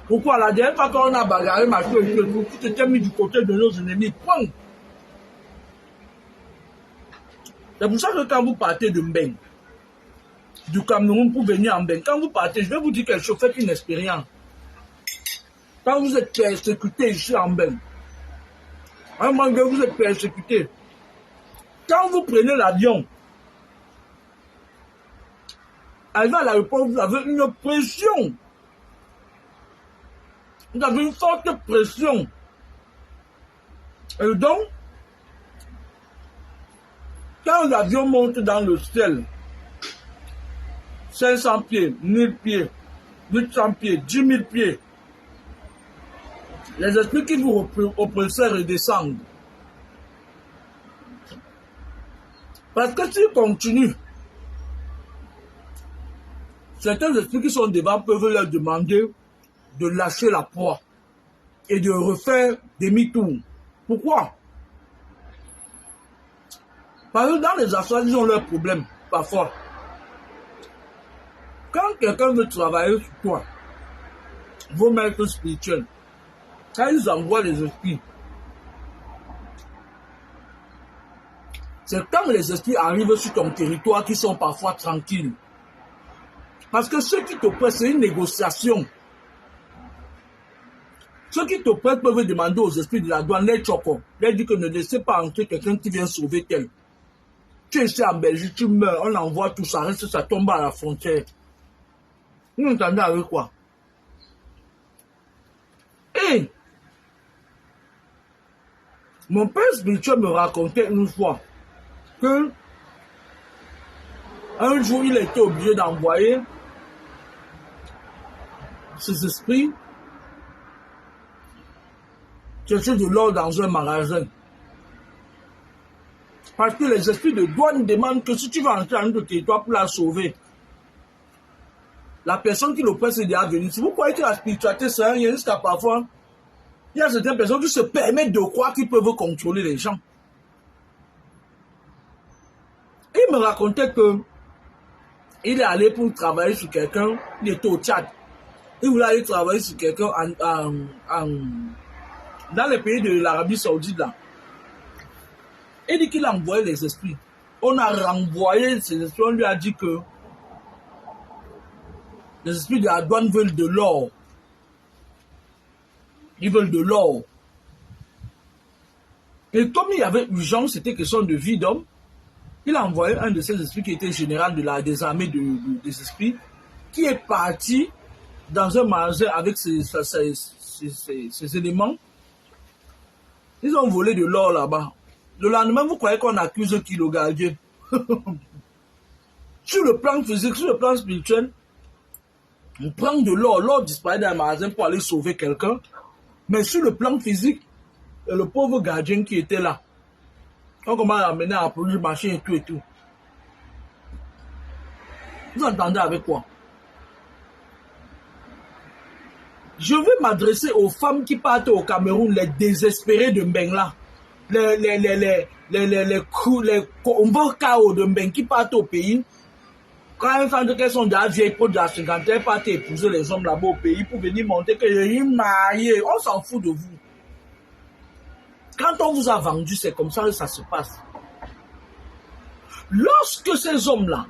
Pourquoi la dernière fois qu'on a bagarré, tu t'étais mis du côté de nos ennemis. Point. C'est pour ça que quand vous partez de Mbeng, du Cameroun pour venir en Mbeng, quand vous partez, je vais vous dire quelque chose, faites une expérience. Quand vous êtes persécuté ici en Mbeng, à un moment donné, vous êtes persécuté. Quand vous prenez l'avion, arrivé à l'aéroport, vous avez une pression. Vous avez une forte pression. Et donc, quand l'avion monte dans le ciel, 500 pieds, 1000 pieds, 800 pieds, 10 000 pieds, les esprits qui vous oppressaient redescendent. Parce que s'ils continuent, certains esprits qui sont devant peuvent leur demander de lâcher la proie et de refaire demi-tour. Pourquoi? Parce que dans les affaires, ils ont leurs problèmes, parfois. Quand quelqu'un veut travailler sur toi, vos maîtres spirituels, quand ils envoient les esprits, c'est quand les esprits arrivent sur ton territoire qu'ils sont parfois tranquilles. Parce que ceux qui t'oppressent, c'est une négociation. Ceux qui t'oppressent peuvent demander aux esprits de la douane, les chocos, leur dire que ne laissez pas entrer quelqu'un qui vient sauver tel. Tu es ici en Belgique, tu meurs, on envoie tout ça, reste, ça tombe à la frontière. Vous entendez avec quoi? Et mon père spirituel me racontait une fois que un jour il était obligé d'envoyer ses esprits chercher de l'or dans un magasin. Parce que les esprits de douane demandent que si tu vas entrer dans notre territoire pour la sauver, la personne qui l'oppresse est déjà venue. Si vous croyez que la spiritualité c'est rien, jusqu'à parfois, il y a certaines personnes qui se permettent de croire qu'ils peuvent contrôler les gens. Il me racontait que Il est allé pour travailler sur quelqu'un, il était au Tchad. Il voulait aller travailler sur quelqu'un dans les pays de l'Arabie Saoudite là. Il dit qu'il a envoyé les esprits. On a renvoyé ces esprits, on lui a dit que les esprits de la douane veulent de l'or. Ils veulent de l'or. Et comme il y avait urgence, c'était question de vie d'homme, il a envoyé un de ses esprits qui était général des armées des esprits, qui est parti dans un magasin avec ses éléments. Ils ont volé de l'or là-bas. Le lendemain, vous croyez qu'on accuse qui le gardien? Sur le plan physique, sur le plan spirituel, on prend de l'or, l'or disparaît dans un magasin pour aller sauver quelqu'un. Mais sur le plan physique, le pauvre gardien qui était là, on commence à amener à produire machin et tout et tout. Vous entendez avec quoi? Je veux m'adresser aux femmes qui partent au Cameroun, les désespérés de Mbengla, les KO de Mbeng qui partent au pays. Quand elles sentent qu'elles sont déjà vieilles pour de la cinquantaine, elles partent épouser les hommes là-bas au pays pour venir monter que j'ai marié. On s'en fout de vous. Quand on vous a vendu, c'est comme ça que ça se passe. Lorsque ces hommes-là,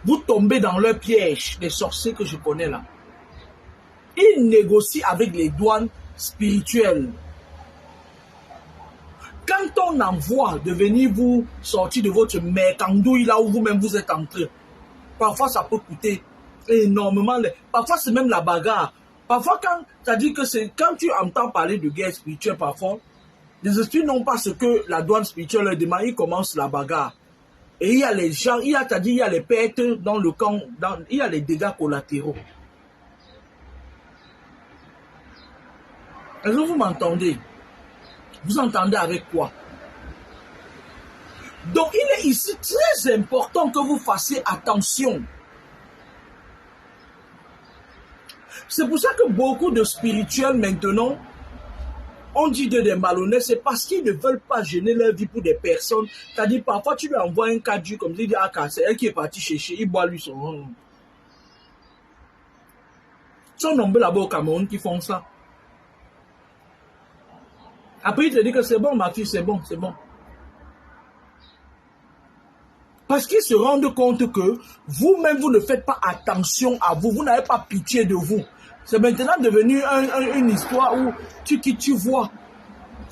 vous tombez dans leur piège, les sorciers que je connais là, ils négocient avec les douanes spirituelles. Quand on envoie de venir vous sortir de votre mercandouille là où vous-même vous êtes entré, parfois ça peut coûter énormément. Parfois c'est même la bagarre. Parfois c'est-à-dire que c'est quand tu entends parler de guerre spirituelle, parfois, les esprits n'ont pas ce que la douane spirituelle leur demande, ils commencent la bagarre. Et il y a les gens, il y a les pertes dans le camp, il y a les dégâts collatéraux. Est-ce que vous m'entendez? Vous entendez avec quoi? Donc il est ici très important que vous fassiez attention. C'est pour ça que beaucoup de spirituels maintenant, on dit des malhonnêtes, c'est parce qu'ils ne veulent pas gêner leur vie pour des personnes. C'est-à-dire, parfois, tu lui envoies un cas comme tu dis, ah, c'est elle qui est partie chercher, il boit lui son... Ils sont nombreux là-bas au Cameroun qui font ça. Après, il te dit que c'est bon, ma fille, c'est bon, c'est bon. Parce qu'ils se rendent compte que vous-même, vous ne faites pas attention à vous, vous n'avez pas pitié de vous. C'est maintenant devenu une histoire où tu vois.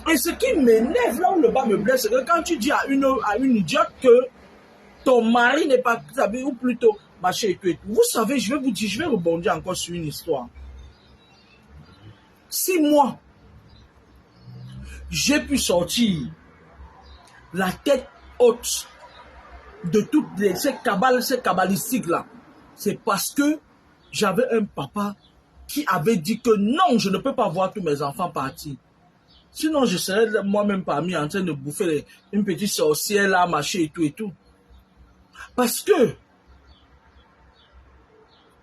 Et ce qui m'énerve, là où le bas me blesse, c'est que quand tu dis à une idiote que ton mari n'est pas, ou plutôt, machin et tout. Vous savez, je vais vous dire, je vais rebondir encore sur une histoire. Si moi, j'ai pu sortir la tête haute de toutes ces cabalistiques là, c'est parce que j'avais un papa qui avait dit que non, je ne peux pas voir tous mes enfants partir. Sinon, je serais moi-même parmi en train de bouffer une petite sorcière là, machin et tout. Parce que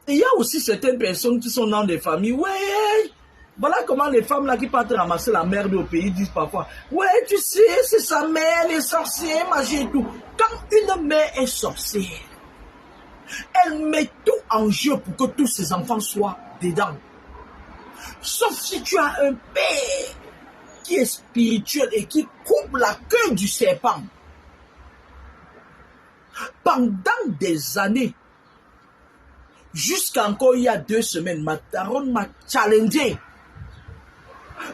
il y a aussi certaines personnes qui sont dans des familles, ouais, voilà comment les femmes là qui partent ramasser la merde au pays disent parfois, ouais, tu sais, c'est sa mère, les sorcières, machin et tout. Quand une mère est sorcière, elle met tout en jeu pour que tous ses enfants soient dedans. Sauf si tu as un père qui est spirituel et qui coupe la queue du serpent. Pendant des années, jusqu'à encore il y a 2 semaines, ma daronne m'a challengé.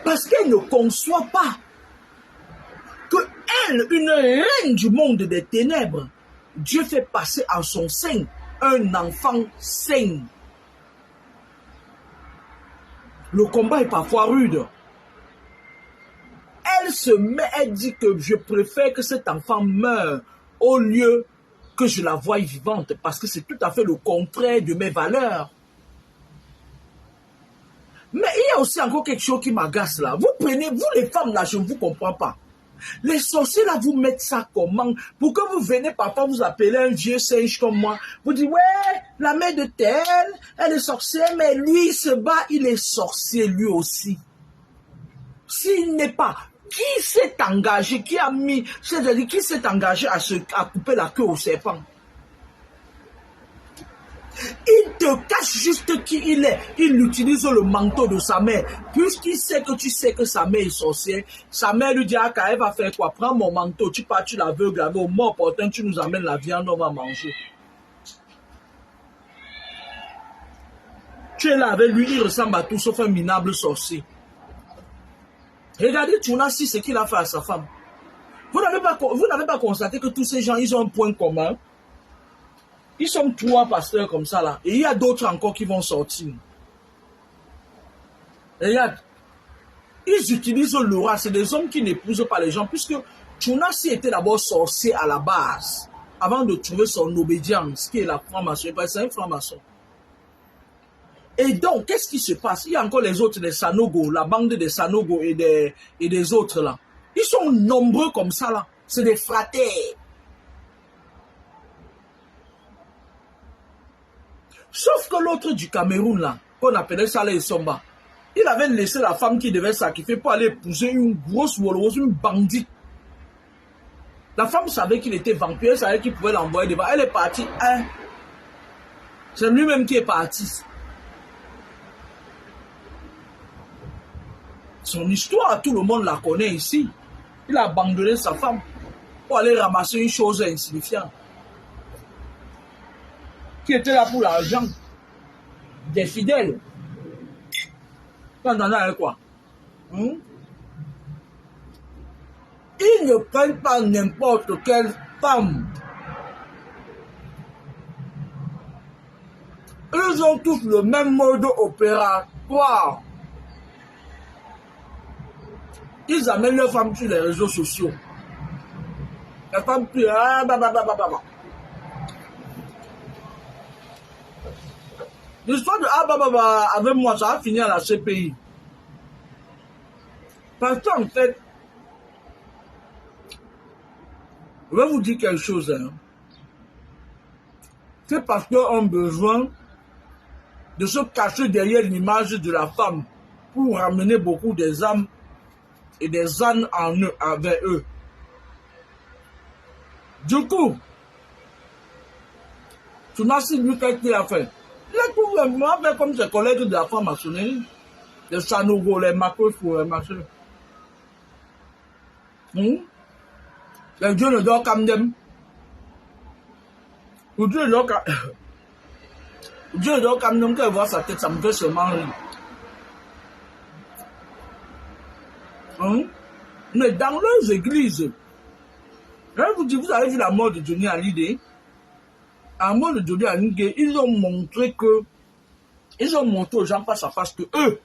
Parce qu'elle ne conçoit pas que elle, une reine du monde des ténèbres, Dieu fait passer en son sein un enfant saint. Le combat est parfois rude. Elle dit que je préfère que cet enfant meure au lieu que je la voie vivante, parce que c'est tout à fait le contraire de mes valeurs. Mais il y a aussi encore quelque chose qui m'agace là. Vous prenez, vous les femmes là, je ne vous comprends pas. Les sorciers là, vous mettez ça comment? Pour que vous venez parfois vous appeler un vieux singe comme moi. Vous dites, ouais, la mère de tel, elle est sorcière, mais lui il se bat, il est sorcier lui aussi. S'il n'est pas, qui s'est engagé, qui a mis, c'est-à-dire qui s'est engagé à couper la queue au serpent? Il te cache juste qui il est. Il utilise le manteau de sa mère. Puisqu'il sait que tu sais que sa mère est sorcière, sa mère lui dit, ah, elle va faire quoi? Prends mon manteau, tu pars, tu l'aveugles, au moment opportun, tu nous amènes la viande, on va manger. Tu es là avec lui, il ressemble à tout sauf un minable sorcier. Regardez Tounassi, ce qu'il a fait à sa femme. Vous n'avez pas constaté que tous ces gens, ils ont un point commun. Ils sont 3 pasteurs comme ça là. Et il y a d'autres encore qui vont sortir. Regarde. Ils utilisent l'aura. C'est des hommes qui n'épousent pas les gens. Puisque Tounassi était d'abord sorcier à la base. Avant de trouver son obédience, qui est la franc-maçon. C'est un franc-maçon. Et donc, qu'est-ce qui se passe? Il y a encore les autres, des Sanogo, la bande des Sanogo et des autres là. Ils sont nombreux comme ça là. C'est des fraternes. Sauf que l'autre du Cameroun là, qu'on appelait Saleh Somba, il avait laissé la femme qui devait sacrifier pour aller épouser une grosse wolose, une bandite. La femme savait qu'il était vampire, elle savait qu'il pouvait l'envoyer devant. Elle est partie, hein. C'est lui-même qui est parti. Son histoire, tout le monde la connaît ici. Il a abandonné sa femme pour aller ramasser une chose insignifiante. Qui était là pour l'argent. Des fidèles. Tu entends avec quoi? Ils ne prennent pas n'importe quelle femme. Ils ont tous le même mode opératoire. Ils amènent leurs femmes sur les réseaux sociaux. Les femmes crient, ah, L'histoire de ah, avec moi, ça va finir à la CPI. Parce qu'en fait, je vais vous dire quelque chose. Hein. Ces pasteurs ont besoin de se cacher derrière l'image de la femme pour ramener beaucoup des âmes et des ânes en eux, avec eux. Du coup, Tounassi, lui, qu'est-ce qu'il a fait? Il a tout vraiment fait comme ses collègues de la franc-maçonnerie, les Sanogo, les Makos, les machins. Les dieux ne dorment comme them. Les dieux ne dorment comme them. Quand je vois sa tête, ça me fait seulement rire. Mais dans leurs églises, vous avez vu la mort de Johnny Hallyday. À la mort de Johnny Hallyday, ils ont montré aux gens face à face que eux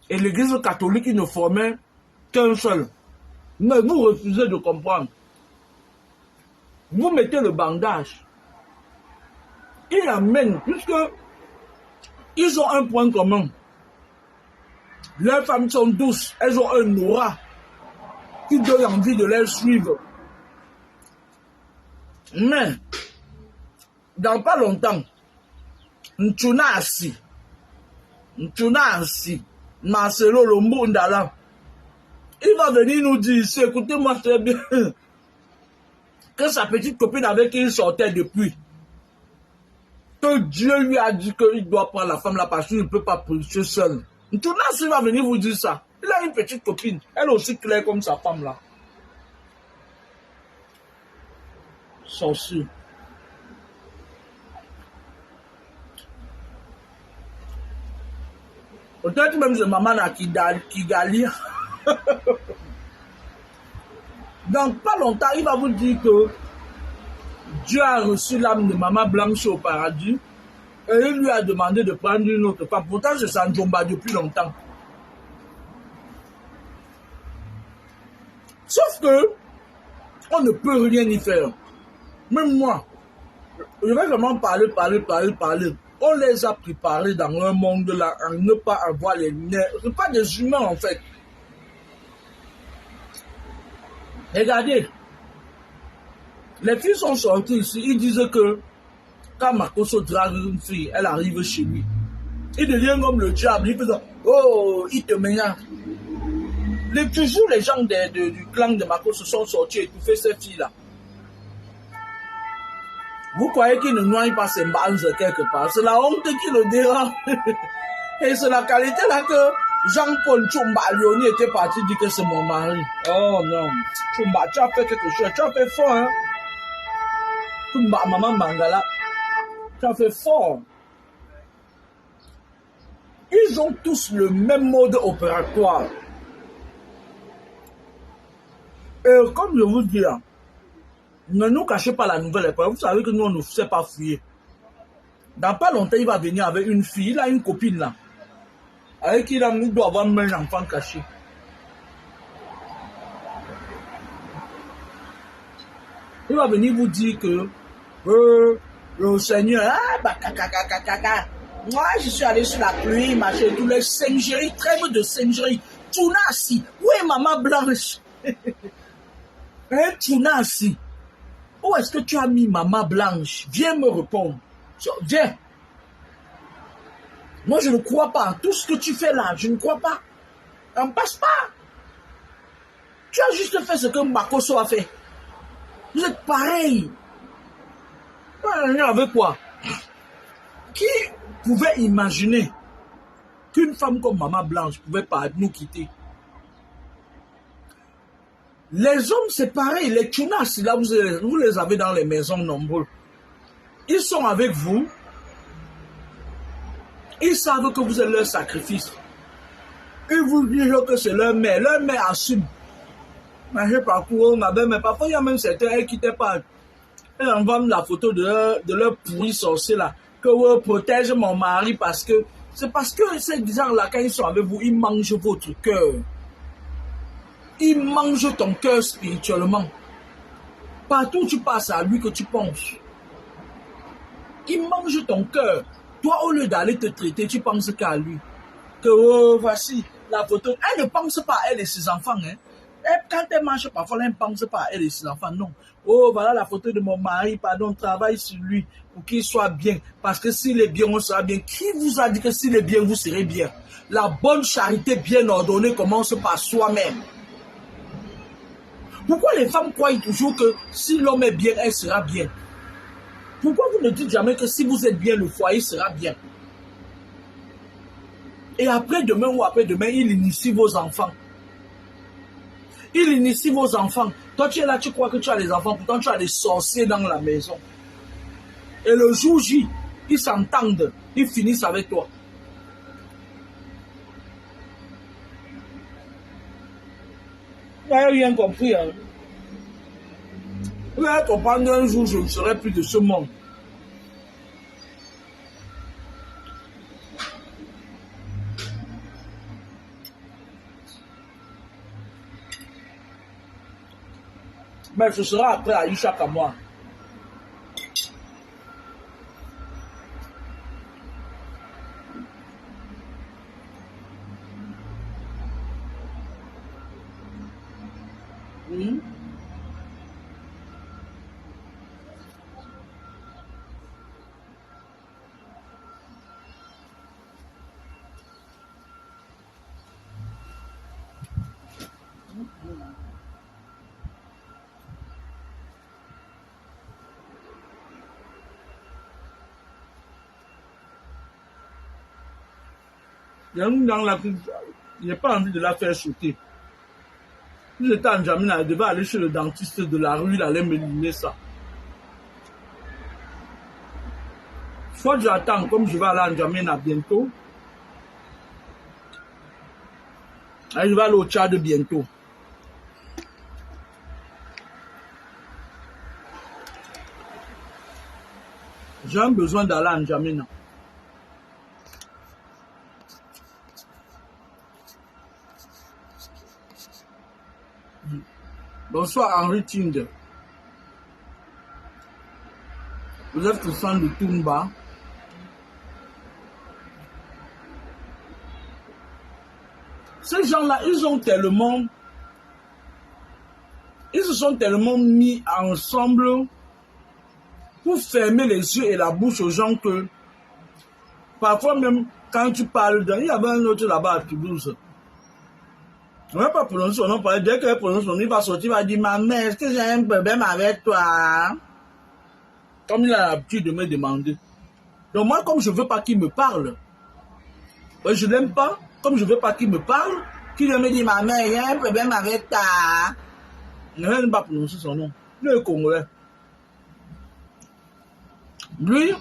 et l'église catholique, ils ne formaient qu'un seul. Mais vous refusez de comprendre. Vous mettez le bandage. Ils amènent, puisque ils ont un point commun. Leurs femmes sont douces, elles ont un aura qui donne envie de les suivre. Mais, dans pas longtemps, Tounassi, Marcelo Lombondala, il va venir nous dire ici, écoutez-moi très bien, que sa petite copine avec qui il sortait depuis, que Dieu lui a dit qu'il doit prendre la femme là parce qu'il ne peut pas prêcher seul. Tounassi va venir vous dire ça. Il a une petite copine, elle aussi claire comme sa femme là. Sorcier. Peut-être même c'est maman à Kigali. Dans pas longtemps, il va vous dire que Dieu a reçu l'âme de maman Blanche au paradis et il lui a demandé de prendre une autre femme. Pourtant, c'est Sanjomba depuis longtemps. Sauf que on ne peut rien y faire. Même moi, je vais vraiment parler. On les a préparés dans un monde là à ne pas avoir les nerfs. Ce n'est pas des humains en fait. Regardez, les filles sont sorties ici, ils disent que quand Makoso drague une fille, elle arrive chez lui. Il devient comme le diable, il fait ça, oh, il te menace. Toujours les gens du clan de Makoso sont sortis et étouffer ces filles-là. Vous croyez qu'il ne noie pas ses bandes quelque part. C'est la honte qui le dérange. Et c'est la qualité là que Jean-Paul Tchumba Lyoni était parti dire que c'est mon mari. Oh non. Tchumba, tu as fait quelque chose. Tu as fait fort, hein. Tchumba, maman Mangala. Tu as fait fort. Ils ont tous le même mode opératoire. Et comme je vous dis, ne nous cachez pas la nouvelle époque. Vous savez que nous, on ne sait pas fouiller. Dans pas longtemps, il va venir avec une fille. Il a une copine là. Avec qui il doit avoir un enfant caché. Il va venir vous dire que le Seigneur, moi je suis allé sur la pluie, machin, tous les singeries, trêve de singerie. Tunasi, où est maman blanche? Hein, Tunasi, où est-ce que tu as mis maman blanche? Viens me répondre. Viens. Moi je ne crois pas. Tout ce que tu fais là, je ne crois pas. On ne passe pas. Tu as juste fait ce que Makoso a fait. Vous êtes pareil. Avec quoi? Qui pouvait imaginer qu'une femme comme Maman Blanche pouvait pas nous quitter? Les hommes, c'est pareil. Les tunas, là, vous les avez dans les maisons nombreux. Ils sont avec vous. Ils savent que vous êtes leur sacrifice. Ils vous disent que c'est leur mère. Leur mère assume. Mais je parcours, ma belle-mère. Parfois, il y a même certains qui n'étaient pas. Ils envoient la photo de leur pourri sorcier là. Que vous protègez mon mari parce que. C'est parce que ces gens-là, quand ils sont avec vous, ils mangent votre cœur. Ils mangent ton cœur spirituellement. Partout où tu passes, à lui que tu penses. Il mange ton cœur. Toi, au lieu d'aller te traiter, tu penses qu'à lui. Que oh, voici la photo. Elle ne pense pas à elle et ses enfants. Hein. Quand elle mange, parfois, elle ne pense pas à elle et ses enfants. Non. Oh, voilà la photo de mon mari. Pardon, travaille sur lui pour qu'il soit bien. Parce que s'il est bien, on sera bien. Qui vous a dit que s'il est bien, vous serez bien? La bonne charité bien ordonnée commence par soi-même. Pourquoi les femmes croient toujours que si l'homme est bien, elle sera bien? Pourquoi vous ne dites jamais que si vous êtes bien, le foyer sera bien? Et après demain ou après demain, il initie vos enfants. Il initie vos enfants. Toi, tu es là, tu crois que tu as des enfants, pourtant tu as des sorciers dans la maison. Et le jour J, ils s'entendent, ils finissent avec toi. Vous n'avez rien compris. Hein? Vous allez comprendre un jour, je ne serai plus de ce monde. Mais ce sera après Aïcha qu'à moi. Il y a une dans la il n'y a pas envie de la faire sauter. Si j'étais en N'Djamena, elle devait aller chez le dentiste de la rue, il allait m'éliminer ça. Soit j'attends, comme je vais aller en N'Djamena bientôt. Et je vais aller au Tchad bientôt. J'ai besoin d'aller en N'Djamena. Bonsoir Henri Tinder. Vous êtes au centre de Toumba. Ces gens-là, ils se sont tellement mis ensemble pour fermer les yeux et la bouche aux gens que parfois même quand tu parles il y avait un autre là-bas à Toulouse. On ne va pas prononcer son nom, dès qu'elle prononce son nom, il va sortir, il va dire, ma mère, est-ce que j'ai un problème avec toi? Comme il a l'habitude de me demander. Donc moi, comme je ne veux pas qu'il me parle, je ne l'aime pas. Comme je ne veux pas qu'il me parle, qu'il me dit, ma mère, il y a un problème avec ta... Je ne vais pas prononcer son nom. Lui est congolais. Lui,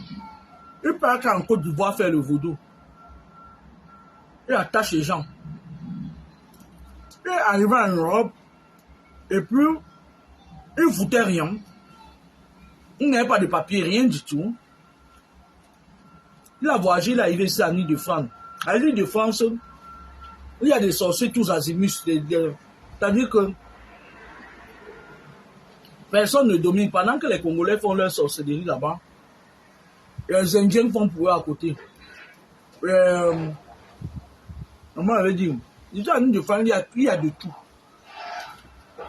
il part en Côte d'Ivoire faire le vaudou. Il attache les gens. Il est arrivé en Europe, et puis, il ne foutait rien. Il n'avait pas de papier, rien du tout. Il a voyagé, il est arrivé ici à l'Île-de-France. À l'Île-de-France, il y a des sorciers tous azimuts. C'est-à-dire que personne ne domine. Pendant que les Congolais font leur sorcellerie là-bas, les Indiens font pour eux à côté. Comment on avait dit, ici à l'Île-de-France, il y a de tout.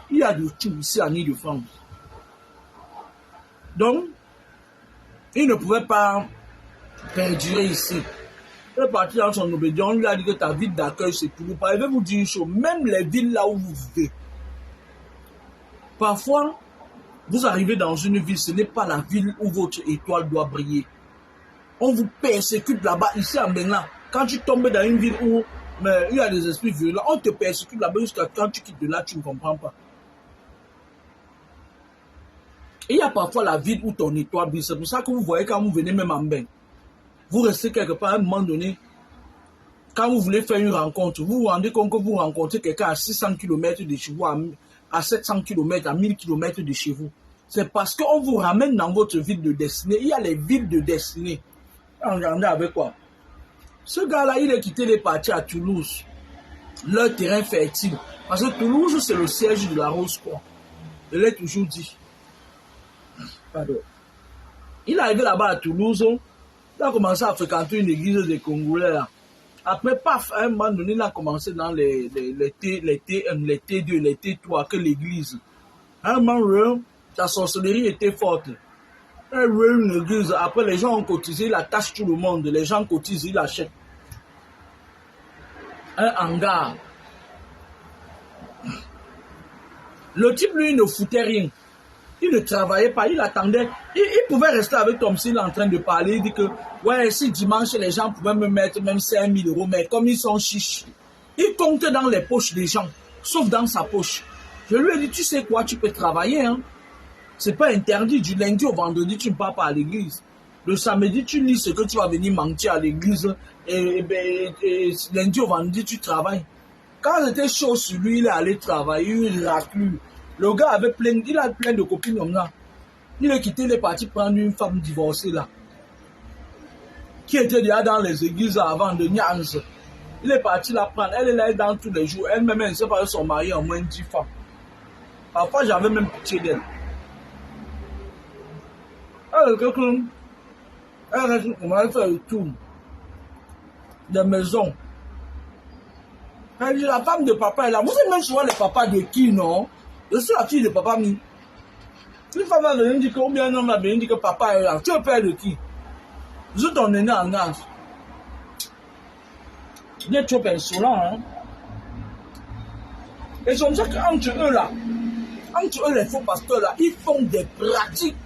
Il y a de tout ici à l'Île-de-France. Donc, il ne pouvait pas perdurer ici. Il est parti dans son obédience, il lui a dit que ta ville d'accueil c'est Toulouse. Je vais vous dire une chose, même les villes là où vous vivez, parfois, vous arrivez dans une ville, ce n'est pas la ville où votre étoile doit briller. On vous persécute là-bas, ici à Bénin. Quand tu tombes dans une ville où il y a des esprits violents, on te persécute là-bas jusqu'à quand tu quittes de là, tu ne comprends pas. Il y a parfois la ville où ton étoile brille. C'est pour ça que vous voyez quand vous venez même en bain. Vous restez quelque part à un moment donné. Quand vous voulez faire une rencontre, vous vous rendez compte que vous rencontrez quelqu'un à 600 km de chez vous, à 700 km, à 1000 km de chez vous. C'est parce qu'on vous ramène dans votre ville de destinée. Il y a les villes de destinée. Regardez avec quoi? Ce gars-là, il est quitté les parties à Toulouse. Leur terrain fertile. Parce que Toulouse, c'est le siège de la Rose Croix. Je l'ai toujours dit. Pardon. Il est arrivé là-bas à Toulouse. Il a commencé à fréquenter une église des Congolais là. Après, paf, à un moment donné, il a commencé dans les T2, les T3, que l'église. À un moment donné, sa sorcellerie était forte. Il a une église. Après, les gens ont cotisé, il attache tout le monde. Les gens cotisent, il achète un hangar. Le type, lui, ne foutait rien. Il ne travaillait pas, il attendait. Il pouvait rester avec Tom s'il est en train de parler. Il dit que, ouais, si dimanche, les gens pouvaient me mettre même 5 000 €, mais comme ils sont chiches, il comptait dans les poches des gens, sauf dans sa poche. Je lui ai dit, tu sais quoi, tu peux travailler, hein. C'est pas interdit. Du lundi au vendredi, tu ne pars pas à l'église. Le samedi, tu lis ce que tu vas venir mentir à l'église. Et lundi au vendredi, tu travailles. Quand c'était chaud sur lui, il est allé travailler, il raclue. Le gars avait il a plein de copines comme ça. Il est quitté, il est parti prendre une femme divorcée là. Qui était déjà dans les églises avant de Nyans. Il est parti la prendre. Elle est là dans tous les jours. Elle-même, elle ne sait pas son mari en moins 10 femmes. Parfois, j'avais même pitié d'elle. Elle fait le tour des maisons. Elle dit, la femme de papa est là. Vous êtes même souvent les papas de qui, non? Je suis la fille de papa. Une femme va venir dire que, ou bien un homme va venir dire que papa est là. Tu es le père de qui? Je suis ton aîné en âge. Il est trop insolent, hein. Et c'est comme ça qu'entre eux là, entre eux les faux pasteurs là, ils font des pratiques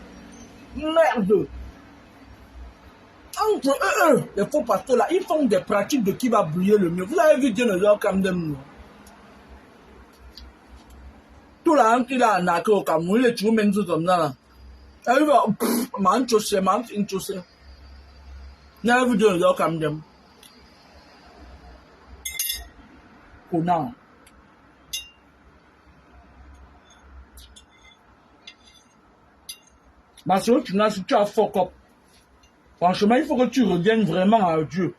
merde. Entre eux, les faux pasteurs là, ils font des pratiques de qui va briller le mieux. Vous avez vu Dieu ne leur condamne. Tout là, qui l'a arnaqué au Cameroun, il est toujours même tout comme ça là. Elle va, man chaussé, man fin chaussé. Vous avez vu Dieu ne leur condamne. Connard. Parce que tu as fuck up. Franchement, il faut que tu reviennes vraiment à Dieu.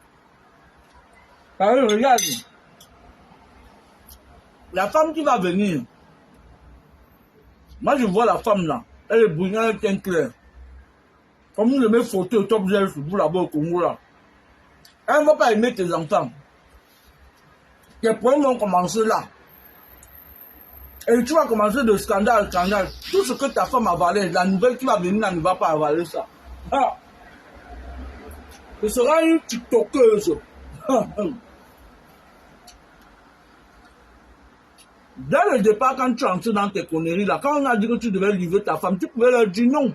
Parce que regarde, la femme qui va venir, moi je vois la femme là, elle est brune, elle est teint clair. Comme vous aimez photo au top gel sur vous là-bas au Congo là. Elle ne va pas aimer tes enfants. Tes problèmes vont commencer là. Et tu vas commencer de scandale en scandale. Tout ce que ta femme avalait, la nouvelle qui va venir là ne va pas avaler ça. Ah. Ce sera une tiktokeuse. Dès le départ, quand tu entres dans tes conneries là, quand on a dit que tu devais livrer ta femme, tu pouvais leur dire non.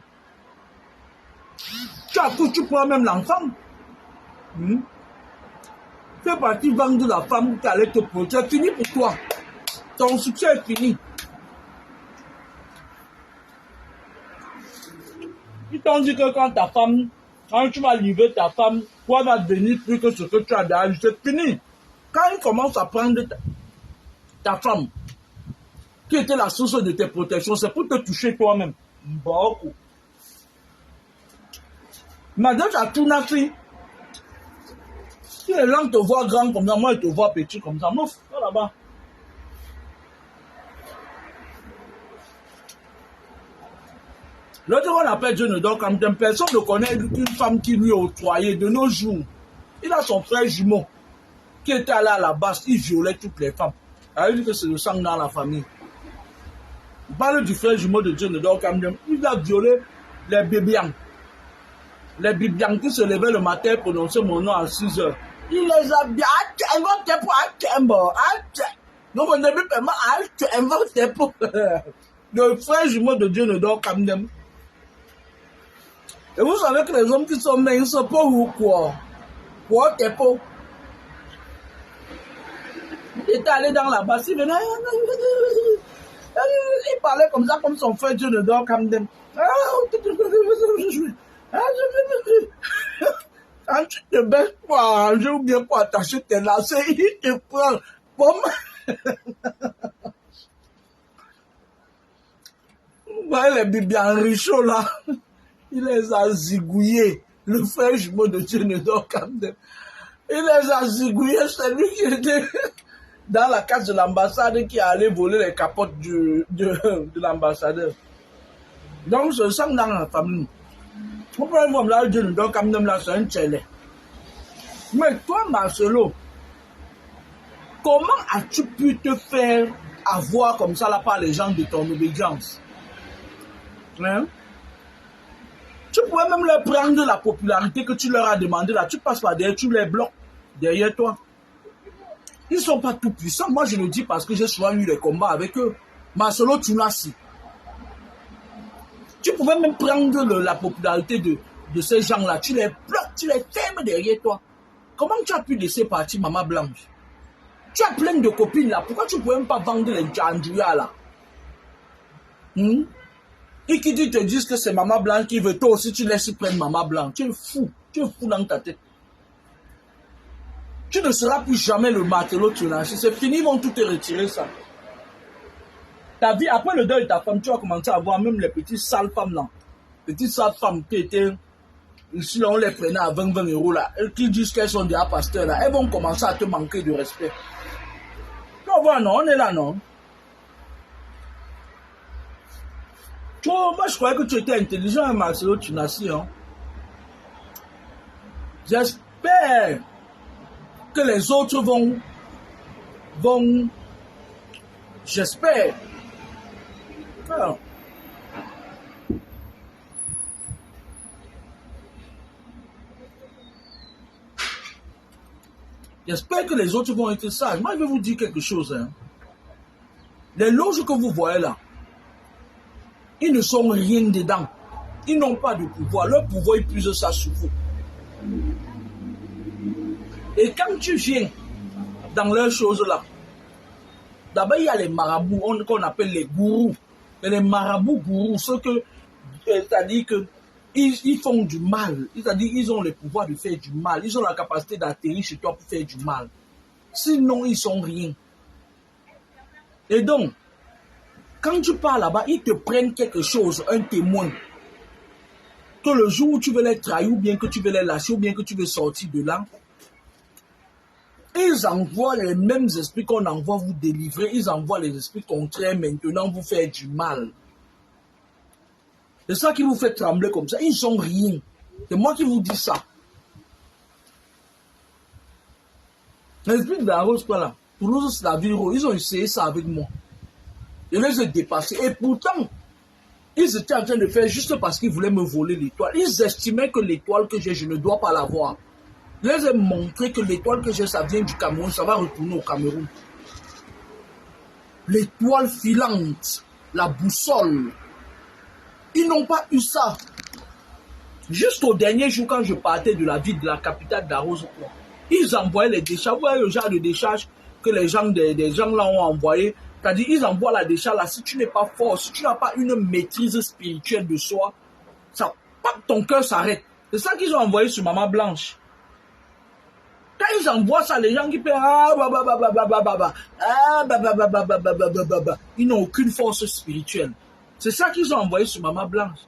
Tu accouches, tu prends même l'enfant. Fais partie vendre la femme qui allait te protéger. C'est fini pour toi. Ton succès est fini. Ils t'ont dit que quand ta femme, quand tu vas livrer ta femme, toi va devenir plus que ce que tu as derrière. C'est fini. Quand ils commencent à prendre ta femme, qui était la source de tes protections, c'est pour te toucher toi-même. Beaucoup. Madame, tu as tout nafi. Si les gens te voient grand comme ça, moi, ils te voient petit comme ça. Mouf, va là-bas. L'autre, on appelle Dieu ne dort comme d'un personne ne connaît une femme qui lui est octroyée de nos jours. Il a son frère jumeau qui était allé à la base, il violait toutes les femmes. Il dit que c'est le sang dans la famille. On parle du frère jumeau de Dieu ne dort comme d'un. Il a violé les Bibians. Les Bibians qui se levaient le matin pour prononcer mon nom à 6 heures. Il les a bien inventés pour donc au début, inventé pour le frère jumeau de Dieu ne dort comme d'un. Et vous savez que les hommes qui sont minces, ils sont pas ou quoi? Quoi, t'es pas? Il était allé dans la basse, il venait. Il parlait comme ça, comme son frère Dieu ne dort comme dem. Quand tu te baisses pour arranger ou bien pour attacher tes lacets, il te prend. Vous voyez les Bibians richots là? Il les a zigouillés. Le frère jumeau de Dieu ne dort comme dem. Il les a zigouillés. C'est lui qui était dans la case de l'ambassade qui allait voler les capotes de l'ambassadeur. Donc, ce sang dans la famille. Vous pouvez voir là, Dieu ne dort comme dem là, c'est un tchèlé. Mais toi, Marcelo, comment as-tu pu te faire avoir comme ça là par les gens de ton obédience? Hein? Tu pourrais même leur prendre la popularité que tu leur as demandé là. Tu passes par derrière, tu les bloques derrière toi. Ils ne sont pas tout puissants. Moi, je le dis parce que j'ai souvent eu les combats avec eux. Marcelo Tunasi. Tu pouvais même prendre la popularité de ces gens-là. Tu les bloques, tu les fermes derrière toi. Comment tu as pu laisser partir Maman Blanche? Tu as plein de copines là. Pourquoi tu ne pouvais même pas vendre les Djandouya là? Et qui te disent que c'est Maman Blanche qui veut, toi aussi tu laisses prendre Maman Blanche. Tu es fou dans ta tête. Tu ne seras plus jamais le Marcelo Tunasi. C'est fini, ils vont tout te retirer ça. Ta vie, après le deuil de ta femme, tu vas commencer à voir même les petites sales femmes là. Petites sales femmes qui étaient, ici là, on les prenait à 20 € là. Elles qui disent qu'elles sont déjà pasteurs là. Elles vont commencer à te manquer de respect. Tu vas voir, non, on est là, non? Moi, je croyais que tu étais intelligent, Marcelo Tunasi. Hein? J'espère que les autres vont j'espère. Alors, j'espère que les autres vont être sages. Moi, je vais vous dire quelque chose. Hein? Les loges que vous voyez là, ils ne sont rien dedans. Ils n'ont pas de pouvoir. Leur pouvoir, ils puisent ça sur vous. Et quand tu viens dans leurs choses là, d'abord il y a les marabouts qu'on appelle les gourous. Et les marabouts gourous, c'est-à-dire que ils font du mal. C'est-à-dire ils ont le pouvoir de faire du mal. Ils ont la capacité d'atterrir chez toi pour faire du mal. Sinon, ils sont rien. Et donc, quand tu pars là-bas, ils te prennent quelque chose, un témoin. Que le jour où tu veux les trahir, ou bien que tu veux les lâcher, ou bien que tu veux sortir de là, ils envoient les mêmes esprits qu'on envoie vous délivrer. Ils envoient les esprits contraires maintenant vous faire du mal. C'est ça qui vous fait trembler comme ça. Ils sont rien. C'est moi qui vous dis ça. L'esprit de la rose, quoi là. Pour nous, c'est la vie rose. Ils ont essayé ça avec moi. Je les ai dépassés. Et pourtant, ils étaient en train de faire juste parce qu'ils voulaient me voler l'étoile. Ils estimaient que l'étoile que j'ai, je ne dois pas l'avoir. Je les ai montré que l'étoile que j'ai, ça vient du Cameroun, ça va retourner au Cameroun. L'étoile filante, la boussole. Ils n'ont pas eu ça. Jusqu'au dernier jour, quand je partais de la ville, de la capitale d'Arose, ils envoyaient les décharges. Vous voyez le genre de décharge que les gens, des gens là ont envoyé. C'est-à-dire, ils envoient la décharge là. Si tu n'es pas fort, si tu n'as pas une maîtrise spirituelle de soi, ça, ton cœur s'arrête. C'est ça qu'ils ont envoyé sur Maman Blanche. Quand ils envoient ça, les gens qui paient, ils n'ont aucune force spirituelle. C'est ça qu'ils ont envoyé sur Maman Blanche.